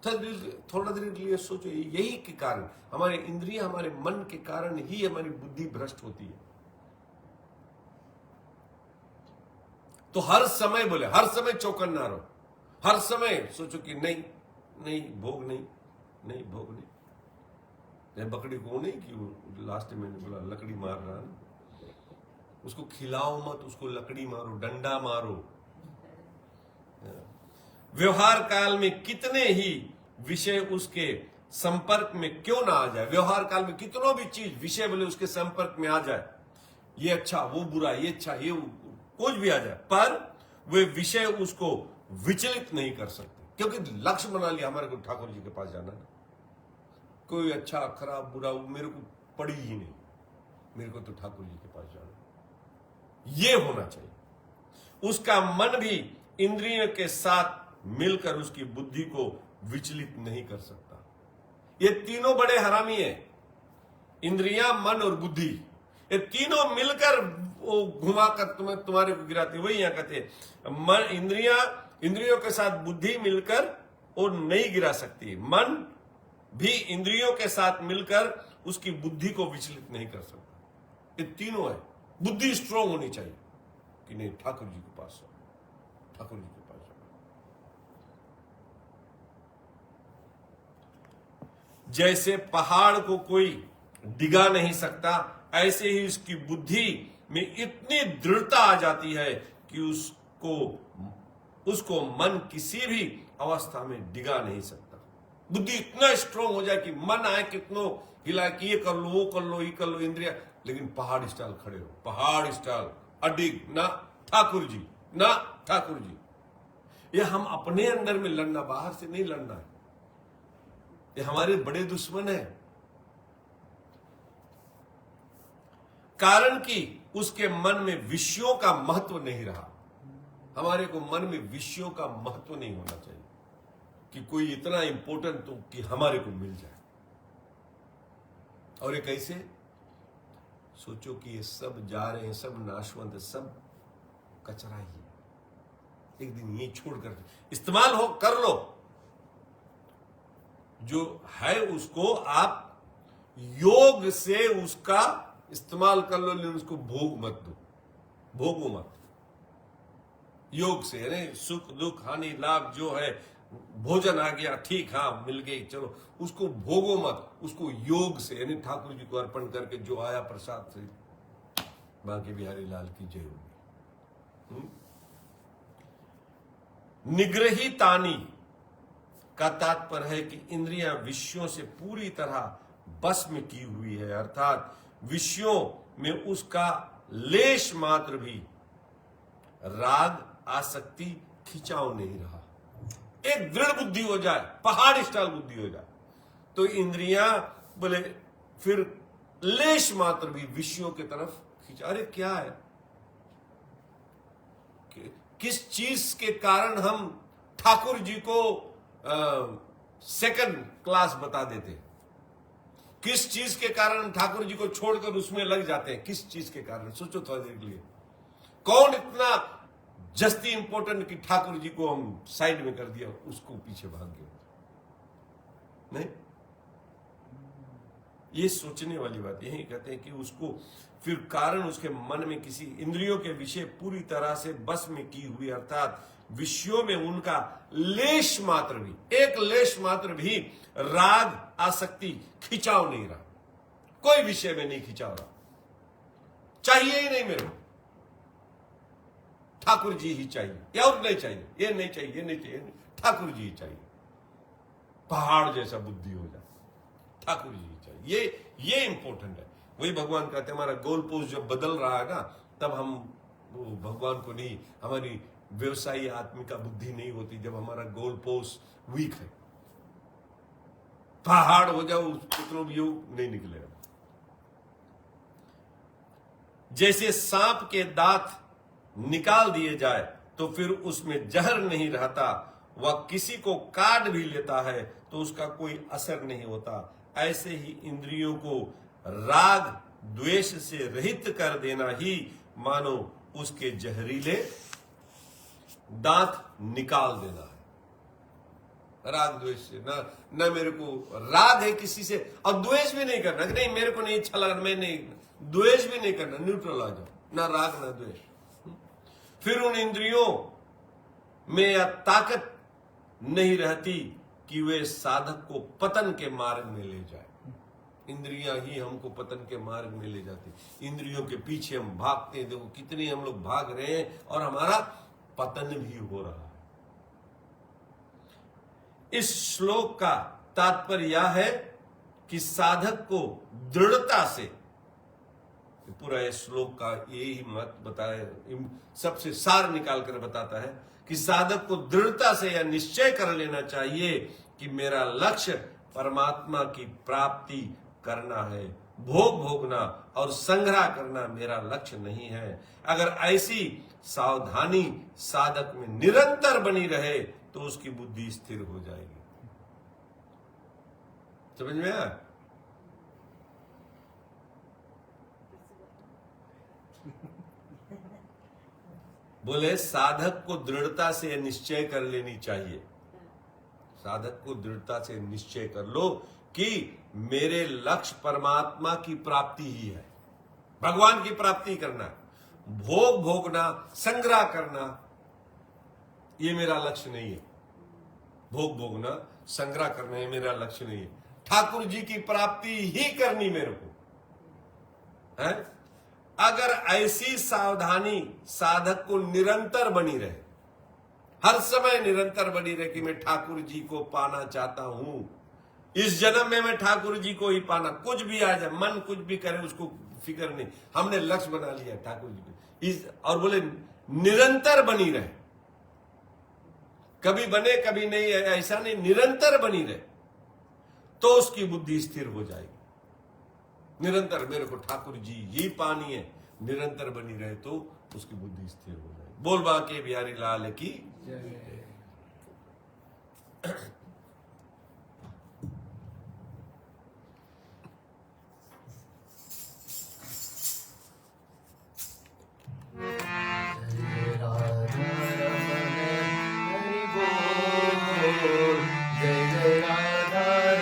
थोड़ा देर के लिए सोचो, यही के कारण, हमारे इंद्रियां, हमारे मन के कारण ही हमारी बुद्धि भ्रष्ट होती है। तो हर समय बोले, हर समय चौकन्ना रहो, हर समय सोचो कि नहीं नहीं भोग नहीं, नहीं भोग नहीं। बकरी को नहीं कि वो लास्ट में बोला लकड़ी मार रहा है, उसको खिलाओ मत, उसको लकड़ी मारो, डंडा मारो। व्यवहार काल में कितने ही विषय उसके संपर्क में क्यों ना आ जाए, व्यवहार काल में कितनों भी चीज विषय बोले उसके संपर्क में आ जाए, ये अच्छा वो बुरा, ये अच्छा ये कुछ भी आ जाए, पर वे विषय उसको विचलित नहीं कर सकते, क्योंकि लक्ष्य बना लिया हमारे को ठाकुर जी के पास जाना है। कोई अच्छा खराब बुरा मेरे को पड़ी ही नहीं, मेरे को तो ठाकुर जी के पास जाना, ये होना चाहिए। उसका मन भी इंद्रियों के साथ मिलकर उसकी बुद्धि को विचलित नहीं कर सकता। ये तीनों बड़े हरामी हैं, इंद्रियां, मन और बुद्धि। ये तीनों मिलकर वो घुमाकर तुम्हारे को गिराते। वही यहां कहते मन, इंद्रियों के साथ बुद्धि मिलकर वो नहीं गिरा सकती। मन भी इंद्रियों के साथ मिलकर उसकी बुद्धि को विचलित नहीं कर सकता। ये तीनों है। बुद्धि स्ट्रांग होनी चाहिए कि नहीं ठाकुर जी के पास, ठाकुर जी के पास। जैसे पहाड़ को कोई डिगा नहीं सकता, ऐसे ही उसकी बुद्धि में इतनी दृढ़ता आ जाती है कि उसको मन किसी भी अवस्था में डिगा नहीं सकता। बुद्धि इतना स्ट्रांग हो जाए कि मन आए कितनों हिला कि ये कर लो, वो कर लो, ये कर लो, इंद्रिया, लेकिन पहाड़ स्टाइल खड़े हो, पहाड़ स्टाइल अडिग, ना ठाकुर जी, ना ठाकुर जी। ये हम अपने अंदर में लड़ना, बाहर से नहीं लड़ना है। ये हमारे बड़े दुश्मन है, कारण कि उसके मन में विषयों का महत्व नहीं रहा। हमारे को मन में विषयों का महत्व नहीं होना चाहिए कि कोई इतना इंपॉर्टेंट तो कि हमारे को मिल जाए। और ये कैसे? सोचो कि ये सब जा रहे हैं, सब नाशवंत, सब कचरा ही है। एक दिन ये छोड़कर इस्तेमाल हो कर लो, जो है उसको आप योग से उसका इस्तेमाल कर लो, लेकिन उसको भोग मत दो, भोगो मत। योग से यानी सुख दुख हानि लाभ जो है, भोजन आ गया ठीक, हाँ मिल गई चलो, उसको भोगो मत, उसको योग से यानी ठाकुर जी को अर्पण करके जो आया प्रसाद से, बांके बिहारी लाल की जय होगी। निग्रही तानी का तात्पर्य है कि इंद्रियां विषयों से पूरी तरह बस में की हुई है, अर्थात विषयों में उसका लेश मात्र भी राग आसक्ति खिंचाव नहीं रहा। एक दृढ़ बुद्धि हो जाए, पहाड़ स्टाइल बुद्धि हो जाए, तो इंद्रियां बोले फिर लेश मात्र भी विषयों की तरफ खिंचा। अरे क्या है, किस चीज के कारण हम ठाकुर जी को सेकंड क्लास बता देते हैं, किस चीज के कारण ठाकुर जी को छोड़कर उसमें लग जाते हैं, किस चीज के कारण? सोचो थोड़ी देर के लिए, कौन इतना जस्ती इंपॉर्टेंट कि ठाकुर जी को हम साइड में कर दिया, उसको पीछे भाग गए? नहीं, ये सोचने वाली बात। यही कहते हैं कि उसको फिर कारण उसके मन में किसी इंद्रियों के विषय पूरी तरह से बस में की हुई, अर्थात विषयों में उनका लेश मात्र भी, एक लेश मात्र भी राग आसक्ति खिंचाव नहीं रहा, कोई विषय में नहीं खिंचाव रहा, चाहिए ही नहीं मेरे को, ठाकुर जी ही चाहिए, या और नहीं चाहिए, ये नहीं चाहिए, ये नहीं चाहिए, ठाकुर जी ही चाहिए। पहाड़ जैसा बुद्धि हो जाए, ठाकुर जी ही चाहिए, ये इंपॉर्टेंट है। वही भगवान कहते हैं, हमारा गोल पोस्ट जब बदल रहा है ना, तब हम भगवान को नहीं, हमारी व्यवसायी आत्मिका बुद्धि नहीं होती जब हमारा गोल पोस्ट वीक है। पहाड़ हो जाओ, कितनों भी नहीं निकलेगा। जैसे सांप के दांत निकाल दिए जाए तो फिर उसमें जहर नहीं रहता, वह किसी को काट भी लेता है तो उसका कोई असर नहीं होता, ऐसे ही इंद्रियों को राग द्वेष से रहित कर देना ही मानो उसके जहरीले दांत निकाल देना है। राग द्वेष से ना मेरे को राग है किसी से, और द्वेष भी नहीं करना, नहीं मेरे को नहीं अच्छा लगा, मैं नहीं, द्वेष भी नहीं करना, न्यूट्रल आ जाओ, ना राग ना द्वेष। फिर उन इंद्रियों में यह ताकत नहीं रहती कि वे साधक को पतन के मार्ग में ले जाए। इंद्रियां ही हमको पतन के मार्ग में ले जाती, इंद्रियों के पीछे हम भागते हैं। देखो कितने हम लोग भाग रहे हैं और हमारा पतन भी हो रहा है। इस श्लोक का तात्पर्य यह है कि साधक को दृढ़ता से, पूरा इस श्लोक का यही मत बताए, सबसे सार निकाल कर बताता है कि साधक को दृढ़ता से यह निश्चय कर लेना चाहिए कि मेरा लक्ष्य परमात्मा की प्राप्ति करना है, भोग भोगना और संग्रह करना मेरा लक्ष्य नहीं है। अगर ऐसी सावधानी साधक में निरंतर बनी रहे तो उसकी बुद्धि स्थिर हो जाएगी। समझ में आया? बोले साधक को दृढ़ता से निश्चय कर लेनी चाहिए, साधक को दृढ़ता से निश्चय कर लो कि मेरे लक्ष्य परमात्मा की प्राप्ति ही है, भगवान की प्राप्ति करना, भोग भोगना संग्रह करना ये मेरा लक्ष्य नहीं है। भोग भोगना संग्रह करना ये मेरा लक्ष्य नहीं है, ठाकुर जी की प्राप्ति ही करनी मेरे को है। अगर ऐसी सावधानी साधक को निरंतर बनी रहे, हर समय निरंतर बनी रहे कि मैं ठाकुर जी को पाना चाहता हूं, इस जन्म में मैं ठाकुर जी को ही पाना, कुछ भी आ जाए, मन कुछ भी करे उसको फिक्र नहीं, हमने लक्ष्य बना लिया ठाकुर जी को, और बोले निरंतर बनी रहे, कभी बने कभी नहीं, ऐसा नहीं, निरंतर बनी रहे तो उसकी बुद्धि स्थिर हो जाएगी। निरंतर मेरे को ठाकुर जी ही पानी है, निरंतर बनी रहे तो उसकी बुद्धि स्थिर हो जाएगी। बोल बांके बिहारी लाल की जय। जय जय राधा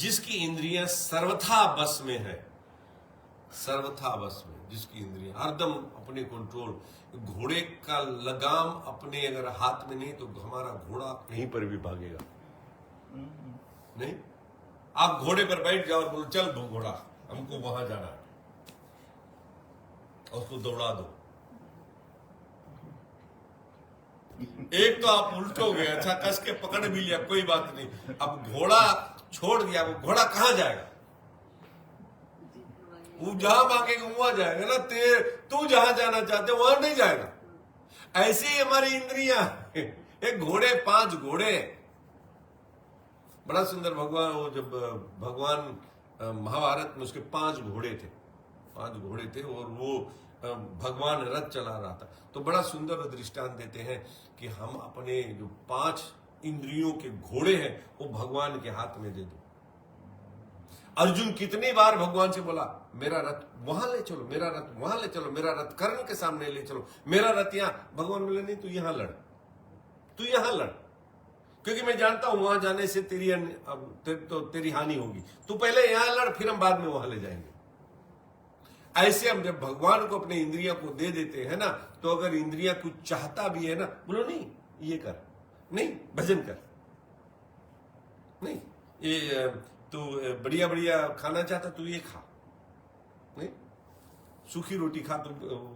जिसकी इंद्रियां सर्वथा बस में है, सर्वथा बस में, जिसकी इंद्रियां हरदम अपने कंट्रोल, घोड़े का लगाम अपने अगर हाथ में नहीं तो हमारा घोड़ा कहीं पर भी भागेगा नहीं। आप घोड़े पर बैठ जाओ और बोलो चल घोड़ा हमको वहां जाना है, और उसको दौड़ा दो। एक तो आप उल्टोगे, अच्छा कस के पकड़ भी लिया कोई बात नहीं, अब घोड़ा छोड़ दिया, वो घोड़ा कहां जाएगा? वो जहां मांगेगा वहां जाएगा ना, तू जहां जाना चाहते वहां नहीं जाएगा। ऐसे ही हमारी इंद्रियां, एक घोड़े 5 घोड़े, बड़ा सुंदर भगवान, वो जब भगवान महाभारत में उसके 5 घोड़े थे, 5 घोड़े थे और वो भगवान रथ चला रहा था, तो बड़ा सुंदर दृष्टांत देते हैं कि हम अपने जो 5 इंद्रियों के घोड़े हैं वो भगवान के हाथ में दे दो। अर्जुन कितनी बार भगवान से बोला मेरा रथ वहां ले चलो, मेरा रथ वहां ले चलो, मेरा रथ कर्ण के सामने ले चलो, मेरा रथ यहां। भगवान बोले नहीं, तू यहां लड़, तू यहां लड़, क्योंकि मैं जानता हूं वहां जाने से तेरी हानि होगी, तू पहले यहां लड़, फिर हम बाद में वहां ले जाएंगे। ऐसे हम जब भगवान को अपने इंद्रिया को दे देते हैं ना, तो अगर इंद्रिया कुछ चाहता भी है ना, बोलो नहीं ये कर, नहीं भजन कर, नहीं ये तू बढ़िया बढ़िया खाना चाहता तू ये खा, नहीं सूखी रोटी खा, तो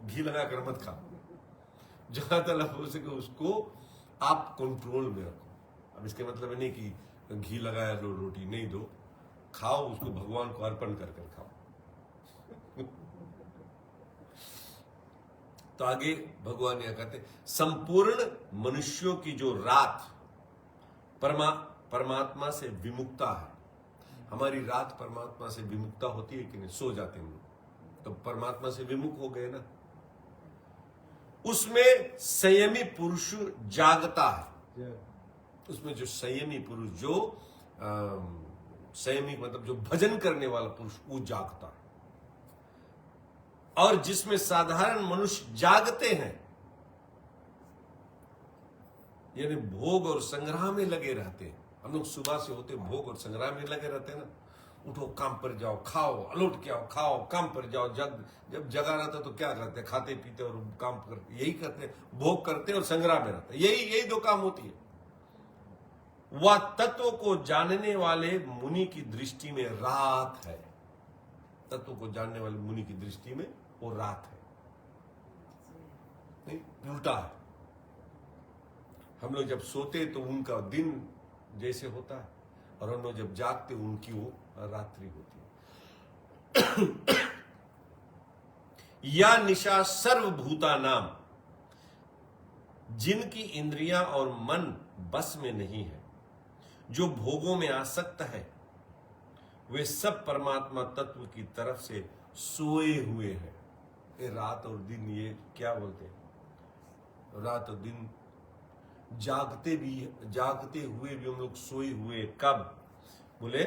घी लगा कर मत खा। जहां तक हो सके उसको आप कंट्रोल में रखो। अब इसके मतलब नहीं कि घी लगाया लो रोटी नहीं दो, खाओ, उसको भगवान को अर्पण कर कर खाओ। तो आगे भगवान यह कहते हैं, संपूर्ण मनुष्यों की जो रात परमात्मा से विमुक्ता है। हमारी रात परमात्मा से विमुक्ता होती है कि नहीं? सो जाते हैं तो परमात्मा से विमुख हो गए ना। उसमें संयमी पुरुष जागता है। उसमें जो संयमी पुरुष, जो संयमी मतलब जो भजन करने वाला पुरुष, वो जागता है। और जिसमें साधारण मनुष्य जागते हैं, यानी भोग और संग्रह में लगे रहते हैं। हम लोग सुबह से होते भोग और संग्रह में लगे रहते हैं ना, उठो काम पर जाओ, खाओ, लौट के आओ, खाओ, काम पर जाओ। जब जगा रहता तो क्या करते? खाते पीते और काम करते, यही करते, भोग करते और संग्रह में रहते, यही 2 काम होती है। वह तत्व को जानने वाले मुनि की दृष्टि में रात है। तत्व को जानने वाले मुनि की दृष्टि में वो रात है, नहीं उल्टा है। हम लोग जब सोते तो उनका दिन जैसे होता है, और हम लोग जब जागते उनकी वो रात्रि होती है। या निशा सर्वभूता नाम, जिनकी इंद्रियां और मन बस में नहीं है, जो भोगों में आसक्त है, वे सब परमात्मा तत्व की तरफ से सोए हुए हैं। ये रात और दिन, ये क्या बोलते हैं? रात और दिन जागते हुए भी हम लोग सोए हुए। कब? बोले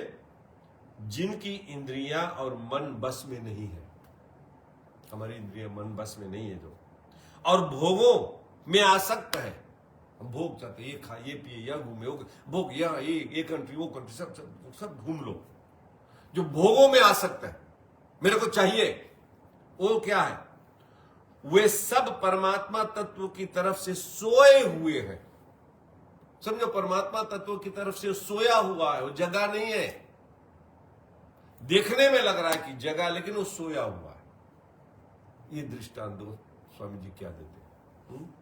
जिनकी इंद्रियां और मन बस में नहीं है। हमारी इंद्रियां मन बस में नहीं है जो, और भोगों में आसक्त है। हम भोग चाहते, ये खा, ये पिए, या घूमे, भोग, यहाँ ये कंट्री, वो कंट्री, सब घूम लो। जो भोगों में आसक्त है, मेरे को चाहिए, वो क्या है? वे सब परमात्मा तत्व की तरफ से सोए हुए हैं। समझो, परमात्मा तत्व की तरफ से सोया हुआ है, वो जगा नहीं है। देखने में लग रहा है कि जगा, लेकिन वो सोया हुआ है। ये दृष्टांत दो स्वामी जी क्या देते हैं?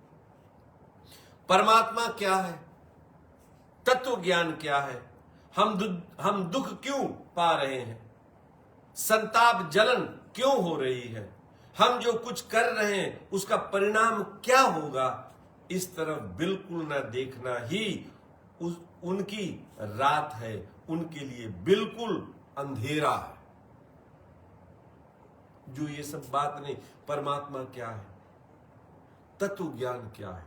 परमात्मा क्या है? तत्व ज्ञान क्या है? हम दुख क्यों पा रहे हैं? संताप जलन क्यों हो रही है? हम जो कुछ कर रहे हैं उसका परिणाम क्या होगा? इस तरफ बिल्कुल न देखना ही उनकी रात है, उनके लिए बिल्कुल अंधेरा है। जो ये सब बात नहीं, परमात्मा क्या है, तत्व ज्ञान क्या है,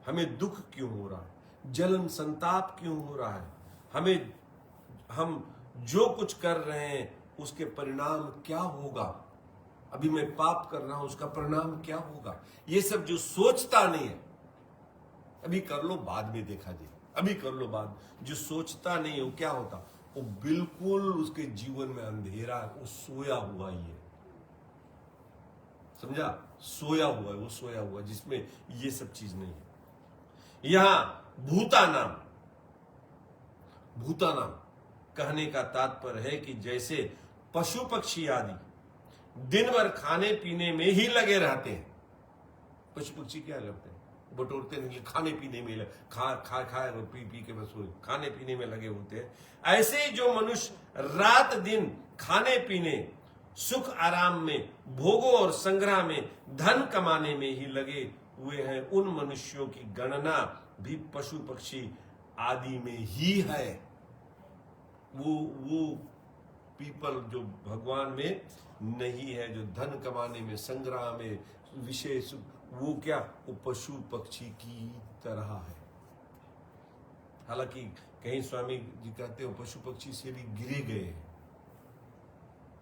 हमें दुख क्यों हो रहा है, जलन संताप क्यों हो रहा है, हम जो कुछ कर रहे हैं उसके परिणाम क्या होगा, अभी मैं पाप कर रहा हूं उसका परिणाम क्या होगा, ये सब जो सोचता नहीं है, अभी कर लो बाद में देखा जाए, अभी कर लो बाद, जो सोचता नहीं है वो क्या होता, वो बिल्कुल उसके जीवन में अंधेरा है, वो सोया हुआ ही है। समझा? सोया हुआ है, वो सोया हुआ है जिसमें ये सब चीज नहीं है। यहां भूतानाम कहने का तात्पर्य है कि जैसे पशु पक्षी आदि दिन भर खाने पीने में ही लगे रहते हैं। पशु पक्षी क्या करते हैं? बटोरते नहीं, खाने पीने में खा पी के बस खाने पीने में लगे होते हैं। ऐसे ही जो मनुष्य रात दिन खाने पीने, सुख आराम में, भोगों और संग्रह में, धन कमाने में ही लगे हुए हैं, उन मनुष्यों की गणना भी पशु पक्षी आदि में ही है। वो पीपल जो भगवान में नहीं है, जो धन कमाने में, संग्रह में, विशेष, वो क्या, वो पशु पक्षी की तरह है। हालांकि कहीं स्वामी जी कहते हैं पशु पक्षी से भी गिरे गए हैं,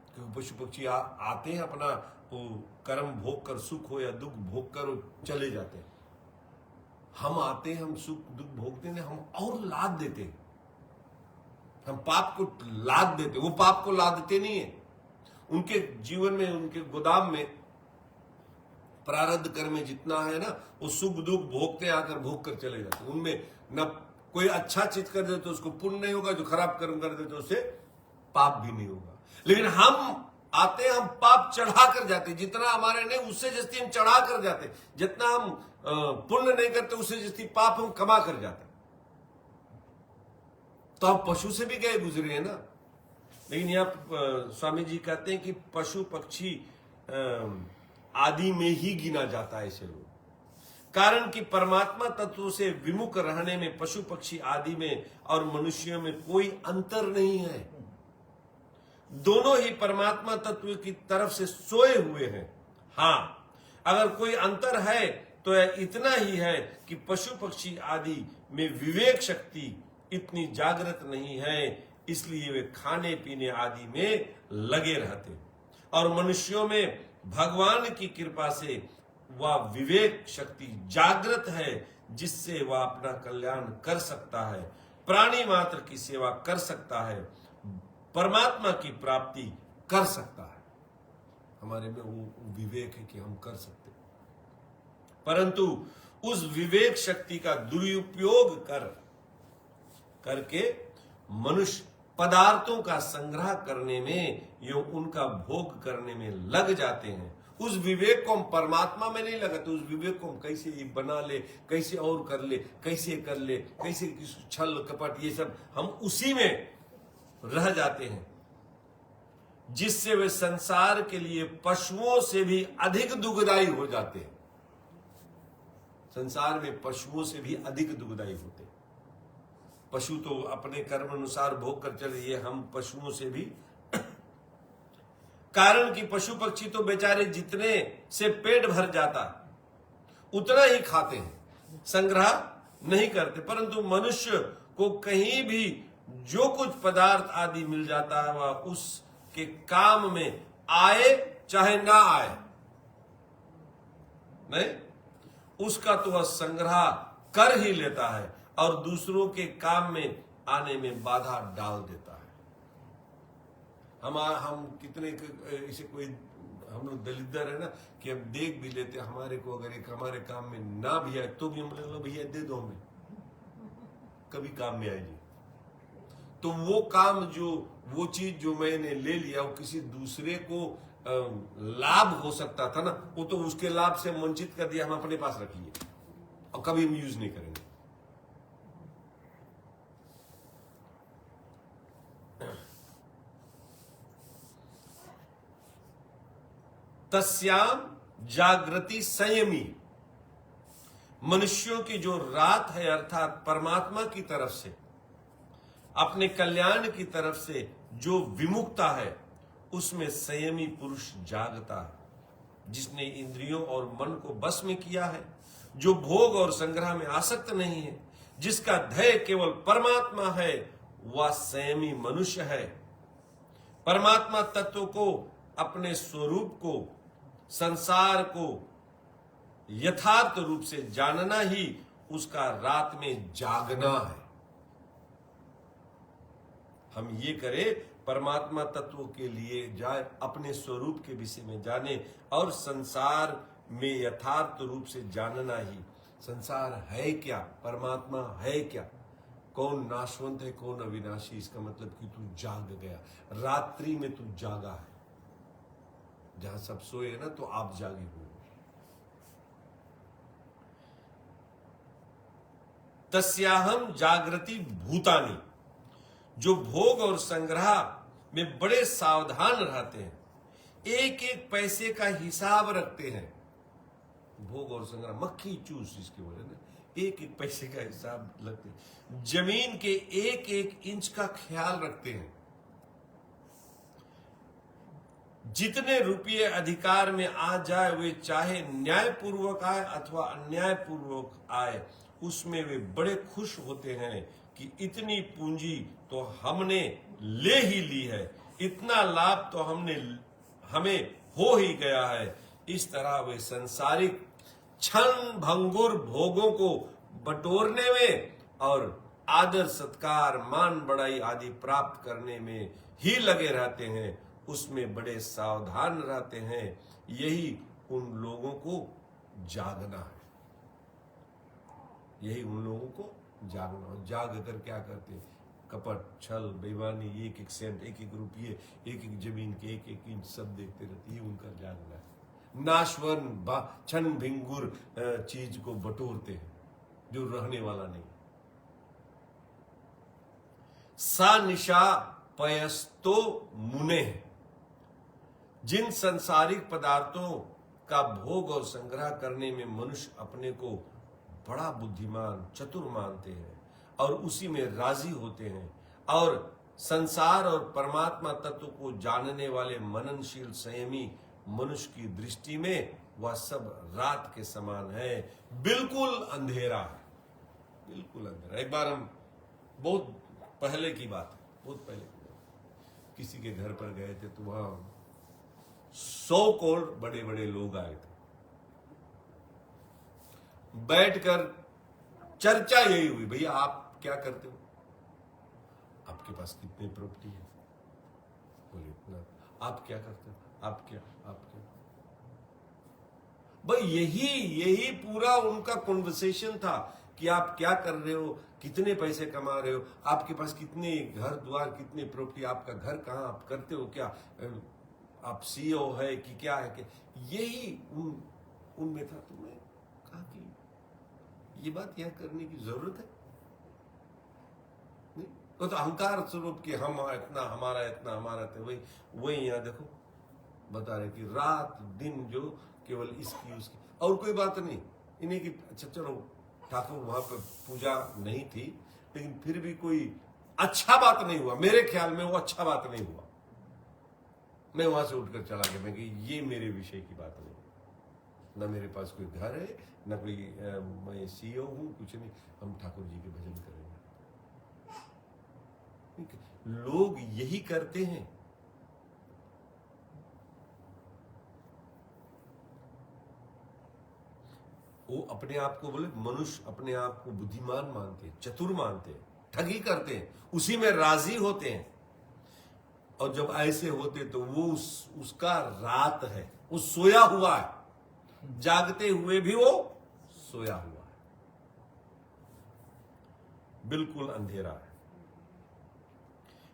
क्योंकि पशु पक्षी आते हैं, अपना वो कर्म भोग कर, सुख हो या दुख भोग कर चले जाते हैं। हम आते हैं, हम सुख दुख भोगते हैं, हम और लाद देते हैं, हम पाप को लाद देते, वो पाप को लादते नहीं है। उनके जीवन में, उनके गोदाम में प्रारब्ध कर्म में जितना है ना, वो सुख दुख भोगते आकर भोग कर चले जाते। उनमें न कोई अच्छा चीज कर दे तो उसको पुण्य नहीं होगा, जो खराब कर्म कर दे तो उसे पाप भी नहीं होगा। लेकिन हम आते, हम पाप चढ़ा कर जाते, जितना हमारे नहीं उससे जस्ती हम चढ़ा कर जाते, जितना हम पुण्य नहीं करते उससे जस्ती पाप हम कमा कर जाते। तो आप पशु से भी गए गुजरे हैं ना। लेकिन यहाँ स्वामी जी कहते हैं कि पशु पक्षी आदि में ही गिना जाता है ऐसे लोग। कारण कि परमात्मा तत्व से विमुख रहने में पशु पक्षी आदि में और मनुष्यों में कोई अंतर नहीं है। दोनों ही परमात्मा तत्व की तरफ से सोए हुए हैं। हाँ, अगर कोई अंतर है तो यह इतना ही है कि पशु पक्षी आदि में विवेक शक्ति इतनी जागृत नहीं है, इसलिए वे खाने पीने आदि में लगे रहते, और मनुष्यों में भगवान की कृपा से वह विवेक शक्ति जागृत है, जिससे वह अपना कल्याण कर सकता है, प्राणी मात्र की सेवा कर सकता है, परमात्मा की प्राप्ति कर सकता है। हमारे में वो विवेक है कि हम कर सकते, परंतु उस विवेक शक्ति का दुरुपयोग करके मनुष्य पदार्थों का संग्रह करने में या उनका भोग करने में लग जाते हैं। उस विवेक को हम परमात्मा में नहीं लगाते, उस विवेक को हम कैसे ये बना ले, कैसे और कर ले, कैसे कर ले, कैसे छल कपट, ये सब हम उसी में रह जाते हैं, जिससे वे संसार के लिए पशुओं से भी अधिक दुखदायी हो जाते हैं। संसार में पशुओं से भी अधिक दुखदायी होते हैं। पशु तो अपने कर्म अनुसार भोग कर चले, ये हम पशुओं से भी कारण कि पशु पक्षी तो बेचारे जितने से पेट भर जाता उतना ही खाते हैं, संग्रह नहीं करते, परंतु मनुष्य को कहीं भी जो कुछ पदार्थ आदि मिल जाता है वह उसके काम में आए चाहे ना आए, नहीं, उसका तो वह संग्रह कर ही लेता है और दूसरों के काम में आने में बाधा डाल देता है। हम कितने ऐसे कोई हम लोग दलिदर है ना कि हम देख भी लेते, हमारे को अगर एक हमारे काम में ना भी आए तो भी हम बोले लो भैया दे दो, हमें कभी काम में आएगी। तो वो काम जो वो चीज जो मैंने ले लिया वो किसी दूसरे को लाभ हो सकता था ना, वो तो उसके लाभ से वंचित कर दिया, हम अपने पास रखिए और कभी हम यूज नहीं करेंगे। तस्याम जागृति संयमी, मनुष्यों की जो रात है अर्थात परमात्मा की तरफ से, अपने कल्याण की तरफ से जो विमुखता है, उसमें संयमी पुरुष जागता है, जिसने इंद्रियों और मन को बस में किया है, जो भोग और संग्रह में आसक्त नहीं है, जिसका ध्येय केवल परमात्मा है, वह संयमी मनुष्य है। परमात्मा तत्व को, अपने स्वरूप को, संसार को यथार्थ रूप से जानना ही उसका रात में जागना है। हम ये करें, परमात्मा तत्व के लिए जाए, अपने स्वरूप के विषय में जाने और संसार में यथार्थ रूप से जानना ही। संसार है क्या, परमात्मा है क्या, कौन नाशवंत है कौन अविनाशी, इसका मतलब कि तू जाग गया, रात्रि में तू जागा है। जहां सब सोए ना तो आप जागे हुए। तस्याहम जागृति भूतानि, जो भोग और संग्रह में बड़े सावधान रहते हैं, एक एक पैसे का हिसाब रखते हैं। भोग और संग्रह, मक्खी चूस इसके बोले ना, एक एक पैसे का हिसाब रखते हैं। जमीन के एक एक इंच का ख्याल रखते हैं। जितने रुपये अधिकार में आ जाए, वे चाहे न्यायपूर्वक आए अथवा अन्यायपूर्वक आए, उसमें वे बड़े खुश होते हैं कि इतनी पूंजी तो हमने ले ही ली है, इतना लाभ तो हमें हो ही गया है। इस तरह वे सांसारिक क्षण भंगुर भोगों को बटोरने में और आदर सत्कार मान बड़ाई आदि प्राप्त करने में ही लगे रहते हैं, उसमें बड़े सावधान रहते हैं। यही उन लोगों को जागना है, यही उन लोगों को जागना। जाग कर क्या करते हैं, कपट छल बेईमानी, एक एक सेंट, एक एक रुपये, एक एक जमीन के एक एक इंच सब देखते रहते, ये उनका जागना है। नाशवन क्षण भिंगुर चीज को बटोरते हैं जो रहने वाला नहीं। सा निशा पयस्तो मुने, जिन संसारिक पदार्थों का भोग और संग्रह करने में मनुष्य अपने को बड़ा बुद्धिमान चतुर मानते हैं और उसी में राजी होते हैं, और संसार और परमात्मा तत्व को जानने वाले मननशील संयमी मनुष्य की दृष्टि में वह सब रात के समान है, बिल्कुल अंधेरा है, बिल्कुल अंधेरा। एक बार हम, बहुत पहले की बात है, बहुत पहले की बात, किसी के घर पर गए थे तो वहां 100 करोड़ बड़े बड़े लोग आए थे। बैठकर चर्चा यही हुई, भैया आप क्या करते हो, आपके पास कितनी प्रॉपर्टी है, बोले इतना। आप क्या करते हो, आप क्या भाई, यही पूरा उनका कॉन्वर्सेशन था कि आप क्या कर रहे हो, कितने पैसे कमा रहे हो, आपके पास कितने घर द्वार, कितने प्रॉपर्टी, आपका घर कहाँ, आप करते हो क्या, आप सीईओ है कि क्या है, कि यही उनमें था। तो मैं कहा कि ये बात यह करने की जरूरत है नहीं, तो अहंकार स्वरूप कि हम इतना, हमारा इतना, हमारा इतना, वही यहाँ देखो बता रहे कि रात दिन जो केवल इसकी उसकी और कोई बात नहीं, इन्हीं की। अच्छा चलो, ठाकुर वहां पर पूजा नहीं थी, लेकिन फिर भी कोई अच्छा बात नहीं हुआ, मेरे ख्याल में वो अच्छा बात नहीं हुआ। मैं वहां से उठकर चला गया, मैं कि ये मेरे विषय की बात नहीं, ना मेरे पास कोई घर है, ना कोई मैं सीईओ हूं, कुछ नहीं, हम ठाकुर जी के भजन करेंगे। लोग यही करते हैं। वो अपने आप को, बोले मनुष्य अपने आप को बुद्धिमान मानते हैं, चतुर मानते हैं, ठगी करते हैं, उसी में राजी होते हैं। और जब ऐसे होते तो वो उसका रात है, वो सोया हुआ है, जागते हुए भी वो सोया हुआ है, बिल्कुल अंधेरा है।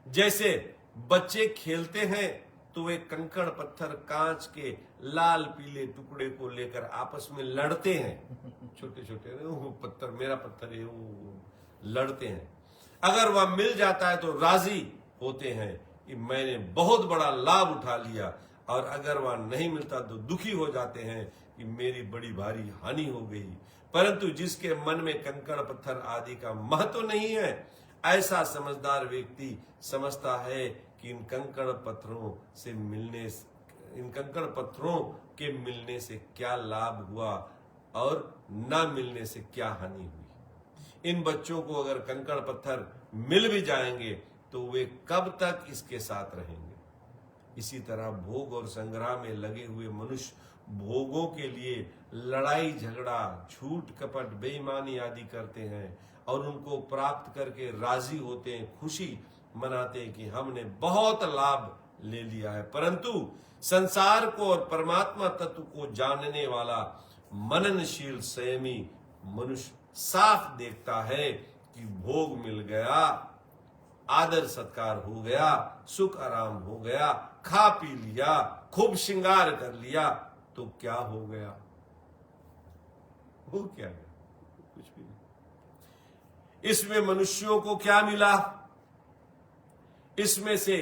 जैसे बच्चे खेलते हैं तो वे कंकड़ पत्थर कांच के लाल पीले टुकड़े को लेकर आपस में लड़ते हैं, छोटे छोटे वो पत्थर, मेरा पत्थर है, वो लड़ते हैं। अगर वह मिल जाता है तो राजी होते हैं कि मैंने बहुत बड़ा लाभ उठा लिया, और अगर वह नहीं मिलता तो दुखी हो जाते हैं कि मेरी बड़ी भारी हानि हो गई। परंतु जिसके मन में कंकड़ पत्थर आदि का महत्व नहीं है, ऐसा समझदार व्यक्ति समझता है कि इन कंकड़ पत्थरों के मिलने से क्या लाभ हुआ और न मिलने से क्या हानि हुई। इन बच्चों को अगर कंकड़ पत्थर मिल भी जाएंगे तो वे कब तक इसके साथ रहेंगे। इसी तरह भोग और संग्रह में लगे हुए मनुष्य भोगों के लिए लड़ाई झगड़ा, झूठ कपट, बेईमानी आदि करते हैं और उनको प्राप्त करके राजी होते हैं, खुशी मनाते हैं कि हमने बहुत लाभ ले लिया है, परंतु संसार को और परमात्मा तत्व को जानने वाला मननशील संयमी मनुष्य साफ देखता है कि भोग मिल गया, आदर सत्कार हो गया, सुख आराम हो गया, खा पी लिया, खूब श्रृंगार कर लिया, तो क्या हो गया? हो क्या गया? कुछ भी नहीं। इसमें मनुष्यों को क्या मिला? इसमें से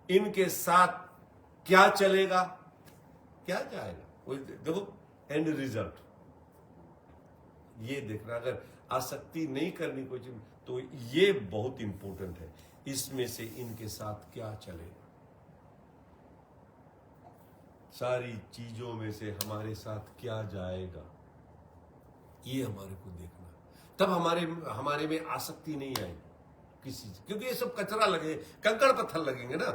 इनके साथ क्या चलेगा, क्या जाएगा? कोई देखो एंड रिजल्ट ये देखना। अगर आसक्ति नहीं करनी कोई चीज तो ये बहुत इंपॉर्टेंट है। इसमें से इनके साथ क्या चलेगा, सारी चीजों में से हमारे साथ क्या जाएगा, ये हमारे को देखना। तब हमारे में आसक्ति नहीं आएगी किसी चीज, क्योंकि ये सब कचरा लगे, कंकड़ पत्थर लगेंगे ना।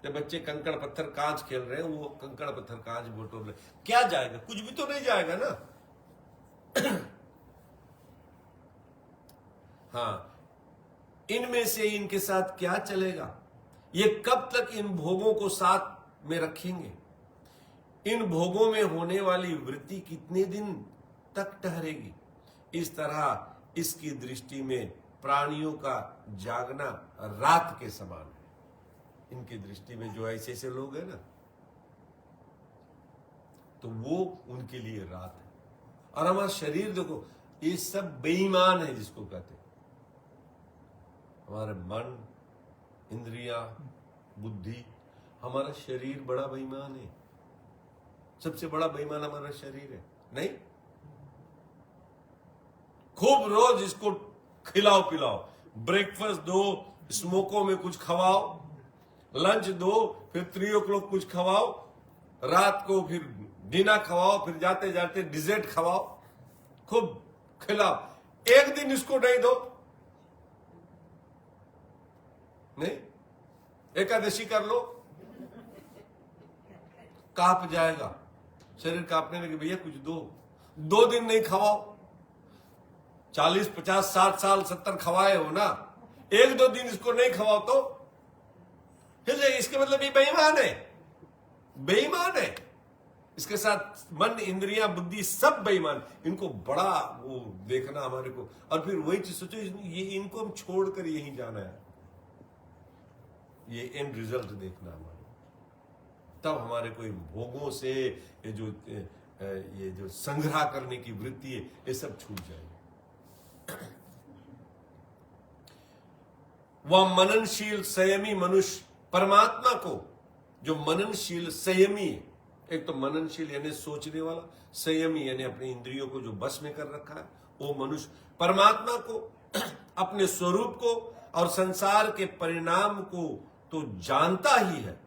जब बच्चे कंकड़ पत्थर कांच खेल रहे हैं, वो कंकड़ पत्थर कांच बोटोर ले, क्या जाएगा? कुछ भी तो नहीं जाएगा ना। हाँ, इनमें से इनके साथ क्या चलेगा? ये कब तक इन भोगों को साथ में रखेंगे? इन भोगों में होने वाली वृत्ति कितने दिन तक ठहरेगी? इस तरह इसकी दृष्टि में प्राणियों का जागना रात के समान है। इनकी दृष्टि में जो ऐसे ऐसे लोग हैं ना, तो वो उनके लिए रात है। और हमारा शरीर देखो, ये सब बेईमान है जिसको कहते हैं। हमारे मन, इंद्रियां, बुद्धि, हमारा शरीर बड़ा बेईमान है। सबसे बड़ा बेईमान हमारा शरीर है, नहीं? खूब रोज इसको खिलाओ पिलाओ, ब्रेकफास्ट दो, स्मोको में कुछ खवाओ, लंच दो, फिर 3 o'clock कुछ खवाओ, रात को फिर डिनर खवाओ, फिर जाते जाते डिजर्ट खवाओ, खूब खिलाओ। एक दिन इसको नहीं दो, नहीं, एकादशी कर लो, कांप जाएगा शरीर, कांपने लगे, भैया कुछ दो। 2 दिन नहीं खवाओ, 40, 50, 60 साल 70 खवाए हो ना, 1-2 दिन इसको नहीं खवाओ तो हिल जाएगी। इसके मतलब ये बेईमान है, बेईमान है। इसके साथ मन, इंद्रियां, बुद्धि सब बेईमान। इनको बड़ा वो देखना हमारे को। और फिर वही चीज सोचो, ये इनको हम छोड़कर यहीं जाना है, ये एंड रिजल्ट देखना हमारे। तब हमारे कोई भोगों से ये जो संग्रह करने की वृत्ति है, ये सब छूट जाएगी। वह मननशील संयमी मनुष्य परमात्मा को, जो मननशील संयमी है, एक तो मननशील यानी सोचने वाला, संयमी यानी अपने इंद्रियों को जो बस में कर रखा है, वो मनुष्य परमात्मा को, अपने स्वरूप को और संसार के परिणाम को तो जानता ही है,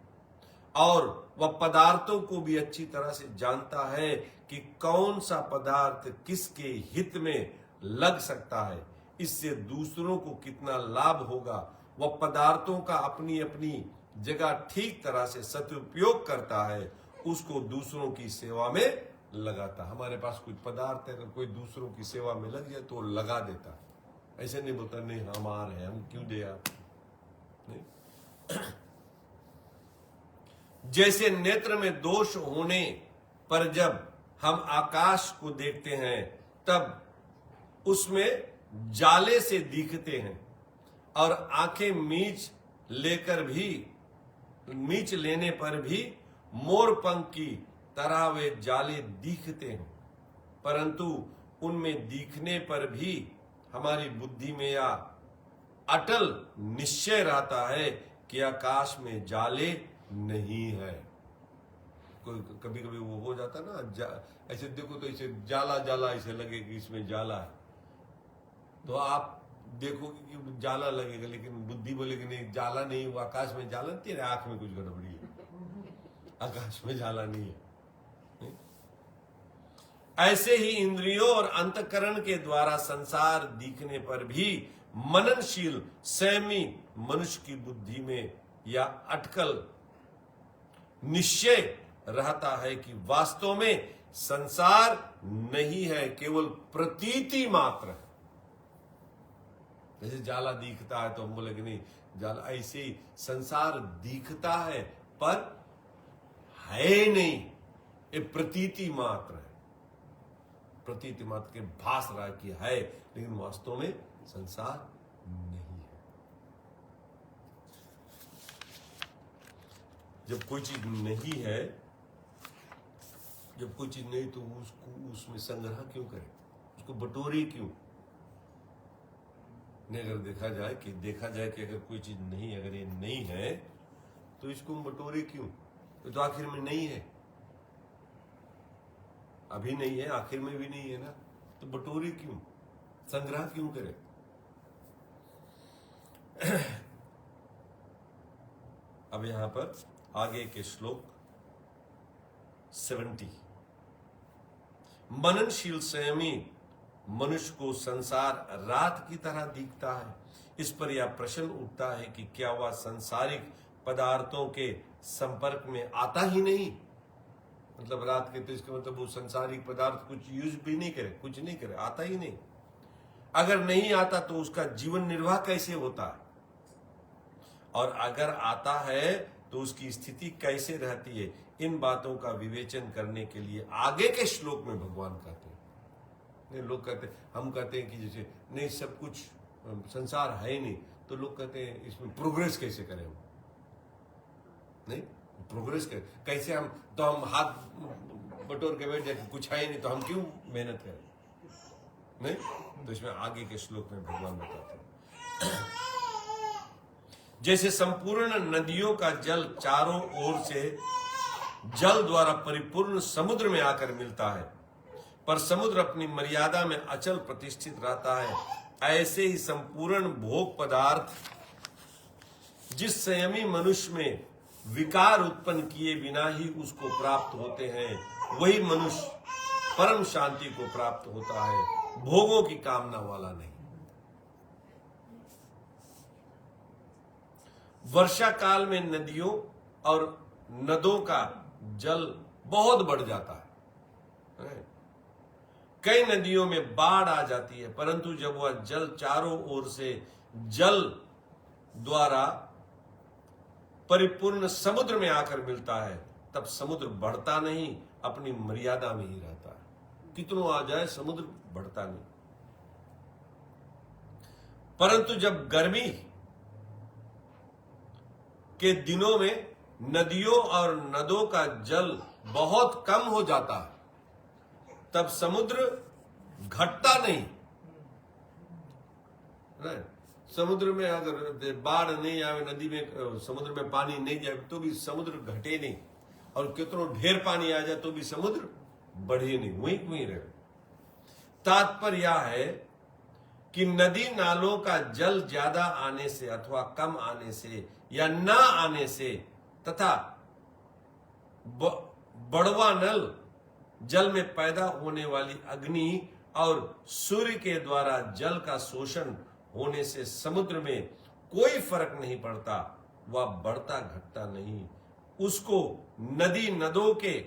और वह पदार्थों को भी अच्छी तरह से जानता है कि कौन सा पदार्थ किसके हित में लग सकता है, इससे दूसरों को कितना लाभ होगा। वह पदार्थों का अपनी अपनी जगह ठीक तरह से सदुपयोग करता है, उसको दूसरों की सेवा में लगाता। हमारे पास कुछ पदार्थ है, अगर कोई दूसरों की सेवा में लग जाए तो लगा देता, ऐसे नहीं बोलता नहीं हमारे हैं, हम क्यों दे आप, नहीं। जैसे नेत्र में दोष होने पर जब हम आकाश को देखते हैं, तब उसमें जाले से दिखते हैं, और आंखें मीच लेने पर भी मोर पंख की तरह वे जाले दिखते हैं, परंतु उनमें दिखने पर भी हमारी बुद्धि में या अटल निश्चय रहता है कि आकाश में जाले नहीं है। कोई कभी कभी वो हो जाता ना, ऐसे देखो तो इसे जाला जाला ऐसे लगे कि इसमें जाला है, तो आप देखोगे कि जाला लगेगा, लेकिन बुद्धि बोलेगी नहीं जाला नहीं, वो आकाश में जाला, तेरे आंख में कुछ गड़बड़ी है, आकाश में जाला नहीं है। नहीं? ऐसे ही इंद्रियों और अंतकरण के द्वारा संसार दिखने पर भी मननशील संयमी मनुष्य की बुद्धि में या अटकल निश्चय रहता है कि वास्तव में संसार नहीं है, केवल प्रतीति मात्र है। जैसे जाला दिखता है तो हम बोले कि नहीं जाला, ऐसे ही संसार दिखता है पर है नहीं, ये प्रतीति मात्र है, प्रतीति मात्र के भास रहा कि है, लेकिन वास्तव में संसार नहीं है। जब कोई चीज नहीं है, जब कोई चीज नहीं तो उसको उसमें संग्रह क्यों करें, उसको बटोरे क्यों? नहीं, अगर देखा जाए कि अगर कोई चीज नहीं, अगर ये नहीं है तो इसको हम बटोरे क्यों? तो आखिर में नहीं है, अभी नहीं है, आखिर में भी नहीं है ना, तो बटोरे क्यों, संग्रह क्यों करें? अब यहां पर आगे के श्लोक 70, मननशील संयमी मनुष्य को संसार रात की तरह दिखता है। इस पर यह प्रश्न उठता है कि क्या वह सांसारिक पदार्थों के संपर्क में आता ही नहीं? मतलब रात के, तो इसका मतलब वो संसारिक पदार्थ कुछ यूज भी नहीं करे, कुछ नहीं करे, आता ही नहीं। अगर नहीं आता तो उसका जीवन निर्वाह कैसे होता है? और अगर आता है तो उसकी स्थिति कैसे रहती है? इन बातों का विवेचन करने के लिए आगे के श्लोक में भगवान कहते हैं। नहीं, लोग कहते हैं, हम कहते हैं कि जैसे नहीं सब कुछ संसार है ही नहीं, तो लोग कहते हैं इसमें प्रोग्रेस कैसे करें हम? नहीं, प्रोग्रेस कैसे हम, तो हम हाथ बटोर के बैठ जाए, कुछ है ही नहीं तो हम क्यों मेहनत करें? नहीं, तो इसमें आगे के श्लोक में भगवान बताते हैं, जैसे संपूर्ण नदियों का जल चारों ओर से जल द्वारा परिपूर्ण समुद्र में आकर मिलता है, पर समुद्र अपनी मर्यादा में अचल प्रतिष्ठित रहता है, ऐसे ही संपूर्ण भोग पदार्थ जिस संयमी मनुष्य में विकार उत्पन्न किए बिना ही उसको प्राप्त होते हैं, वही मनुष्य परम शांति को प्राप्त होता है, भोगों की कामना वाला नहीं। वर्षा काल में नदियों और नदों का जल बहुत बढ़ जाता है। कई नदियों में बाढ़ आ जाती है, परंतु जब वह जल चारों ओर से जल द्वारा परिपूर्ण समुद्र में आकर मिलता है, तब समुद्र बढ़ता नहीं, अपनी मर्यादा में ही रहता है। कितनों आ जाए समुद्र बढ़ता नहीं। परंतु जब गर्मी के दिनों में नदियों और नदों का जल बहुत कम हो जाता है, तब समुद्र घटता नहीं। समुद्र में अगर बाढ़ नहीं आवे, नदी में समुद्र में पानी नहीं जाए तो भी समुद्र घटे नहीं, और कितनों ढेर पानी आ जाए तो भी समुद्र बढ़े नहीं, वहीं रहे। तात्पर्य यह है कि नदी नालों का जल ज्यादा आने से अथवा कम आने से या न आने से तथा बड़वा नल जल में पैदा होने वाली अग्नि और सूर्य के द्वारा जल का शोषण होने से समुद्र में कोई फर्क नहीं पड़ता। वह बढ़ता घटता नहीं, उसको नदी नदों के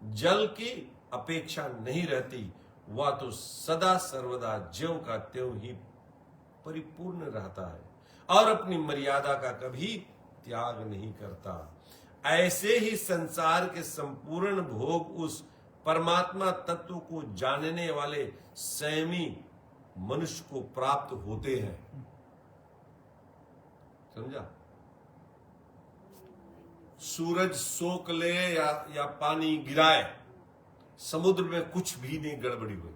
जल की अपेक्षा नहीं रहती, वह तो सदा सर्वदा ज्यों का त्यों ही परिपूर्ण रहता है और अपनी मर्यादा का कभी त्याग नहीं करता। ऐसे ही संसार के संपूर्ण भोग उस परमात्मा तत्व को जानने वाले संयमी मनुष्य को प्राप्त होते हैं। समझा? सूरज सोख ले या पानी गिराए, समुद्र में कुछ भी नहीं गड़बड़ी हुई।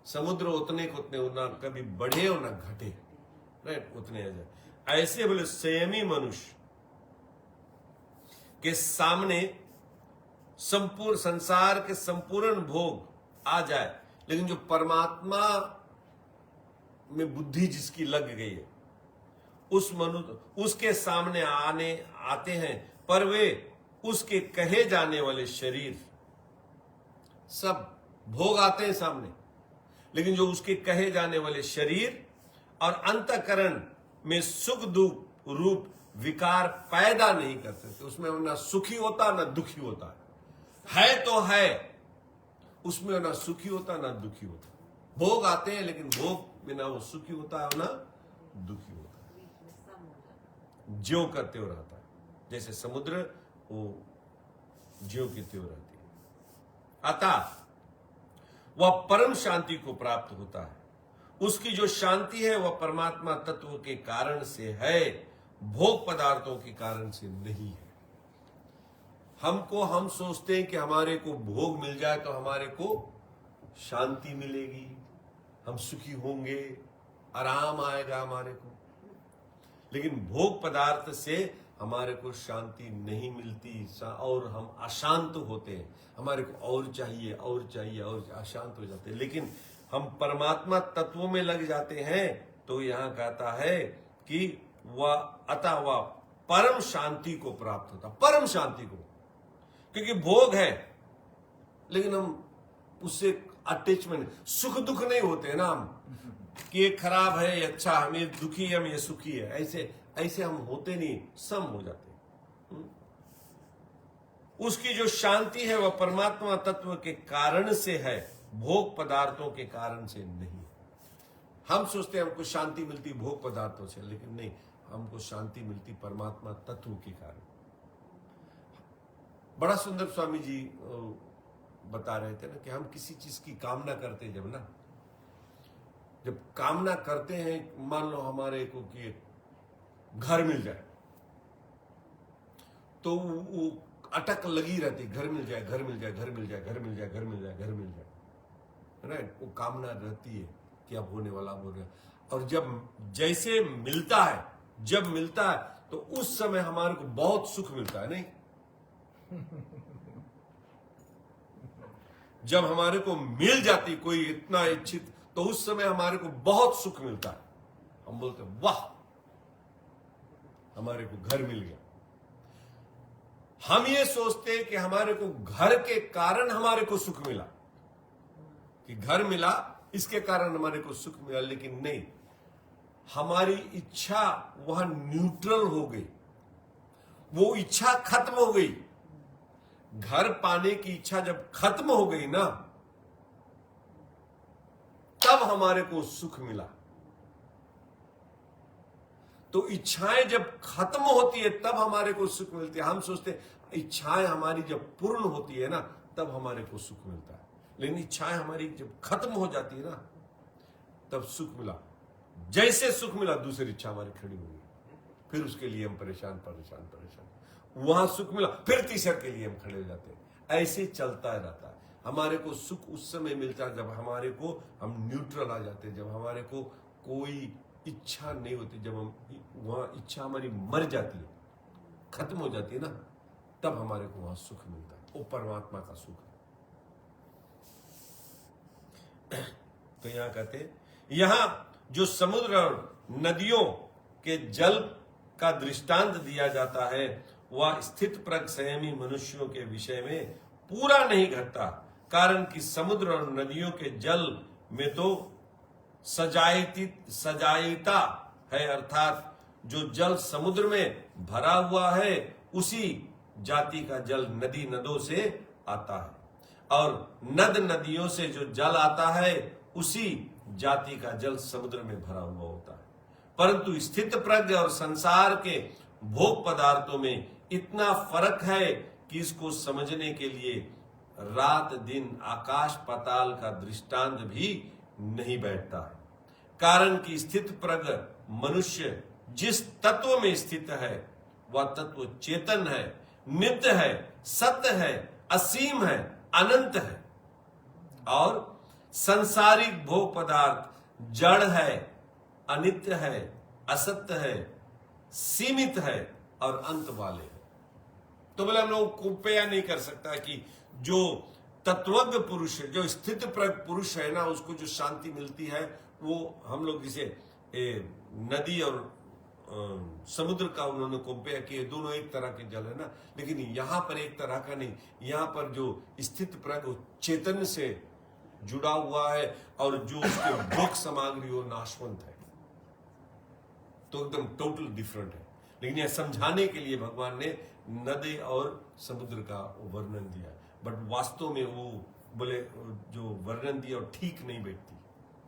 समुद्र उतने को उतने, ना कभी बढ़े और ना घटे, राइट, उतने आ जाए। ऐसे बोले संयमी मनुष्य के सामने संपूर्ण संसार के संपूर्ण भोग आ जाए, लेकिन जो परमात्मा में बुद्धि जिसकी लग गई है, उस मनुष्य उसके सामने आते हैं, पर वे उसके कहे जाने वाले शरीर सब भोग आते हैं सामने, लेकिन जो उसके कहे जाने वाले शरीर और अंतःकरण में सुख दुख रूप विकार पैदा नहीं कर सकते। उसमें ना सुखी होता ना दुखी होता है तो है, उसमें ना सुखी होता ना दुखी होता। भोग आते हैं लेकिन भोग बिना वो सुखी होता है ना दुखी होता है, ज्यों का त्यों रहता है। जैसे समुद्र वो ज्यों की त्यों रहती है। अतः वह परम शांति को प्राप्त होता है। उसकी जो शांति है वह परमात्मा तत्व के कारण से है, भोग पदार्थों के कारण से नहीं है। हम सोचते हैं कि हमारे को भोग मिल जाए तो हमारे को शांति मिलेगी, हम सुखी होंगे, आराम आएगा हमारे को। लेकिन भोग पदार्थ से हमारे को शांति नहीं मिलती और हम अशांत होते हैं। हमारे को और चाहिए और चाहिए और अशांत हो जाते हैं। लेकिन हम परमात्मा तत्वों में लग जाते हैं तो यहां कहता है कि वह अतः वह परम शांति को प्राप्त होता, परम शांति को। क्योंकि भोग है लेकिन हम उससे अटैचमेंट, सुख दुख नहीं होते ना हम कि ये खराब है ये अच्छा, हम ये दुखी है हम ये सुखी है, ऐसे हम होते नहीं, सम हो जाते। उसकी जो शांति है वह परमात्मा तत्व के कारण से है, भोग पदार्थों के कारण से नहीं। हम सोचते हैं हमको शांति मिलती भोग पदार्थों से, लेकिन नहीं, हमको शांति मिलती परमात्मा तत्व के कारण। बड़ा सुंदर स्वामी जी बता रहे थे ना कि हम किसी चीज की कामना करते हैं, जब कामना करते हैं, मान लो हमारे को कि घर मिल जाए तो वो अटक लगी रहती, घर मिल जाए घर मिल जाए घर मिल जाए घर मिल जाए घर मिल जाए घर मिल जाए, राइट। वो कामना रहती है कि अब होने वाला हो रहा है। और जब जैसे मिलता है, जब मिलता है तो उस समय हमारे को बहुत सुख मिलता है, नहीं? जब हमारे को मिल जाती कोई इतना इच्छित तो उस समय हमारे को बहुत सुख मिलता है। हम बोलते वाह हमारे को घर मिल गया। हम ये सोचते हैं कि हमारे को घर के कारण हमारे को सुख मिला, कि घर मिला इसके कारण हमारे को सुख मिला, लेकिन नहीं, हमारी इच्छा वह न्यूट्रल हो गई, वो इच्छा खत्म हो गई। घर पाने की इच्छा जब खत्म हो गई ना, तब हमारे को सुख मिला। तो इच्छाएं जब खत्म होती है तब हमारे को सुख मिलती है। हम सोचते हैं इच्छाएं हमारी जब पूर्ण होती है ना तब हमारे को सुख मिलता है, लेकिन इच्छाएं हमारी जब खत्म हो जाती है ना तब सुख मिला। जैसे सुख मिला दूसरी इच्छा हमारी खड़ी हो गई, फिर उसके लिए हम परेशान परेशान परेशान। वहां सुख मिला फिर तीसरे के लिए हम खड़े हो जाते हैं। ऐसे चलता रहता है। हमारे को सुख उस समय मिलता है जब हमारे को हम न्यूट्रल आ जाते हैं, जब हमारे को कोई इच्छा नहीं होती, जब हम वहां इच्छा हमारी मर जाती है, खत्म हो जाती है ना, तब हमारे को वहां सुख मिलता है। वो परमात्मा का सुख है। तो यहां कहते हैं, यहां जो समुद्र और नदियों के जल का दृष्टांत दिया जाता है वह स्थित प्रज्ञ संयमी मनुष्यों के विषय में पूरा नहीं घटता, कारण कि समुद्र और नदियों के जल में तो सजायिता है, अर्थात जो जल समुद्र में भरा हुआ है उसी जाति का जल नदी नदों से आता है, और नद नदियों से जो जल आता है उसी जाति का जल समुद्र में भरा हुआ होता है। परंतु स्थित प्रज्ञ और संसार के भोग पदार्थों में इतना फर्क है कि इसको समझने के लिए रात दिन आकाश पाताल का दृष्टांत भी नहीं बैठता है। कारण कि स्थित प्रज्ञ मनुष्य जिस तत्व में स्थित है वह तत्व चेतन है, नित्य है, सत्य है, असीम है, अनंत है, और सांसारिक भोग पदार्थ जड़ है, अनित्य है, असत्य है, सीमित है और अंत वाले हैं। तो बोले हम लोग कंपेयर नहीं कर सकता कि जो तत्वज्ञ पुरुष है, जो स्थित प्रज्ञ पुरुष है ना, उसको जो शांति मिलती है वो हम लोग जिसे नदी और समुद्र का उन्होंने कंपेयर किए, दोनों एक तरह के जल है ना, लेकिन यहां पर एक तरह का नहीं। यहां पर जो स्थित प्रज्ञ चेतन से जुड़ा हुआ है और जो उसके भोग सामग्री वो नाशवंत है, तो एकदम टोटल डिफरेंट है। लेकिन यह समझाने के लिए भगवान ने नदी और समुद्र का वर्णन दिया, बट वास्तव में वो बोले जो वर्णन दिया वो ठीक नहीं बैठती,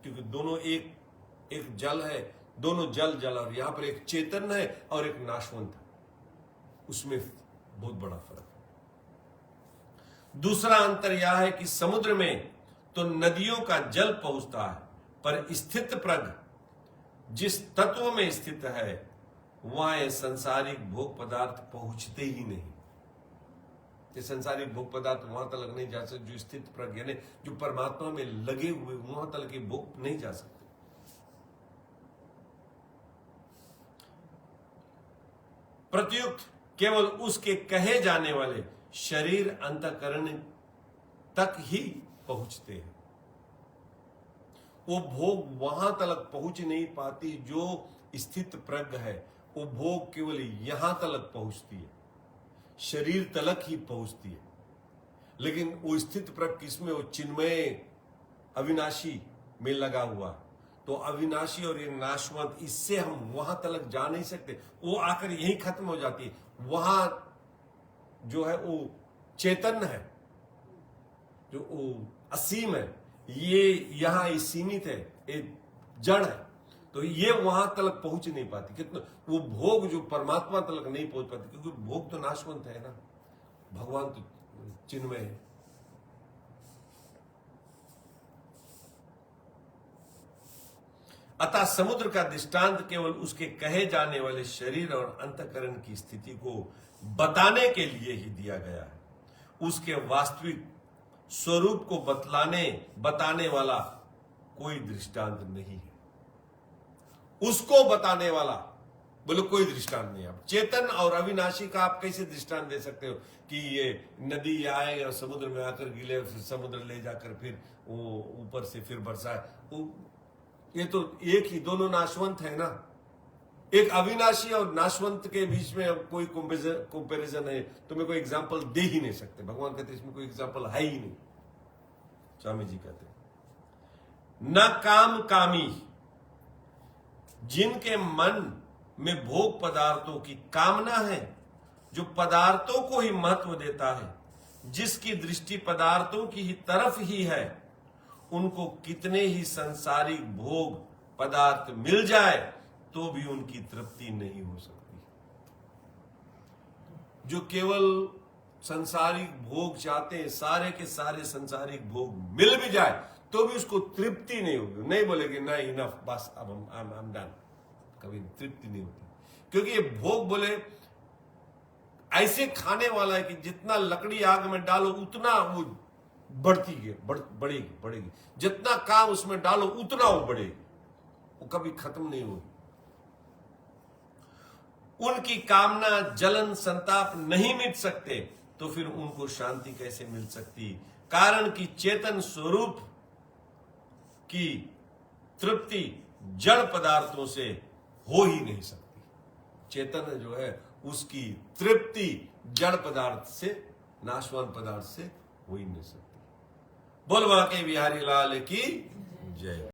क्योंकि दोनों एक जल है दोनों जल जल, और यहां पर एक चेतन है और एक नाशवंत है, उसमें बहुत बड़ा फर्क है। दूसरा अंतर यह है कि समुद्र में तो नदियों का जल पहुंचता है, पर स्थित प्रज्ञ जिस तत्व में स्थित है वहां ये संसारिक भोग पदार्थ पहुंचते ही नहीं। ये संसारिक भोग पदार्थ वहां तक नहीं जा सकते जो स्थित प्रज्ञ यानी जो परमात्मा में लगे हुए, वहां तक के भोग नहीं जा सकते। प्रत्युक्त केवल उसके कहे जाने वाले शरीर अंतःकरण तक ही पहुंचते हैं। वो भोग वहां तक पहुंच नहीं पाती जो स्थित प्रज्ञ है, वो भोग केवल यहां तक पहुंचती है, शरीर तलक ही पहुंचती है। लेकिन वो स्थित प्रज्ञ किसमें, वो चिन्मय अविनाशी में लगा हुआ, तो अविनाशी और ये नाशवंत, इससे हम वहां तलक जा नहीं सकते, वो आकर यहीं खत्म हो जाती है। वहां जो है वो चेतन है, जो वो असीम है, ये यहां सीमित है, ये जड़ है, तो ये वहां तलक पहुंच नहीं पाती। कितना वो भोग जो परमात्मा तलक नहीं पहुंच पाती, क्योंकि भोग तो नाशवंत है ना, भगवान तो चिन्मय है। अतः समुद्र का दृष्टांत केवल उसके कहे जाने वाले शरीर और अंतःकरण की स्थिति को बताने के लिए ही दिया गया है। उसके वास्तविक स्वरूप को बताने वाला कोई दृष्टांत नहीं है। उसको बताने वाला बोले कोई दृष्टांत नहीं। आप चेतन और अविनाशी का आप कैसे दृष्टांत दे सकते हो कि ये नदी आए और समुद्र में आकर गिले, फिर समुद्र ले जाकर फिर वो ऊपर से फिर बरसाए, ये तो एक ही, दोनों नाशवंत है ना। एक अविनाशी और नाशवंत के बीच में अब कोई कंपैरिजन है तो मैं कोई एग्जांपल दे ही नहीं सकते। भगवान कहते इसमें कोई एग्जांपल है ही नहीं। स्वामी जी कहते न काम कामी, जिनके मन में भोग पदार्थों की कामना है, जो पदार्थों को ही महत्व देता है, जिसकी दृष्टि पदार्थों की ही तरफ ही है, उनको कितने ही संसारिक भोग पदार्थ मिल जाए तो भी उनकी तृप्ति नहीं हो सकती। जो केवल संसारिक भोग चाहते हैं, सारे के सारे संसारिक भोग मिल भी जाए तो भी उसको तृप्ति नहीं होगी, नहीं बोलेगे ना इनफ, बस अब हम डन, कभी तृप्ति नहीं होती। क्योंकि ये भोग बोले ऐसे खाने वाला है कि जितना लकड़ी आग में डालो उतना वो बढ़ेगी, जितना काम उसमें डालो उतना वो बढ़ेगी, वो कभी खत्म नहीं होगी। उनकी कामना जलन संताप नहीं मिट सकते तो फिर उनको शांति कैसे मिल सकती? कारण कि चेतन स्वरूप की तृप्ति जड़ पदार्थों से हो ही नहीं सकती। चेतन जो है उसकी तृप्ति जड़ पदार्थ से, नाशवान पदार्थ से हो ही नहीं सकती। बोल बांके बिहारी लाल की जय।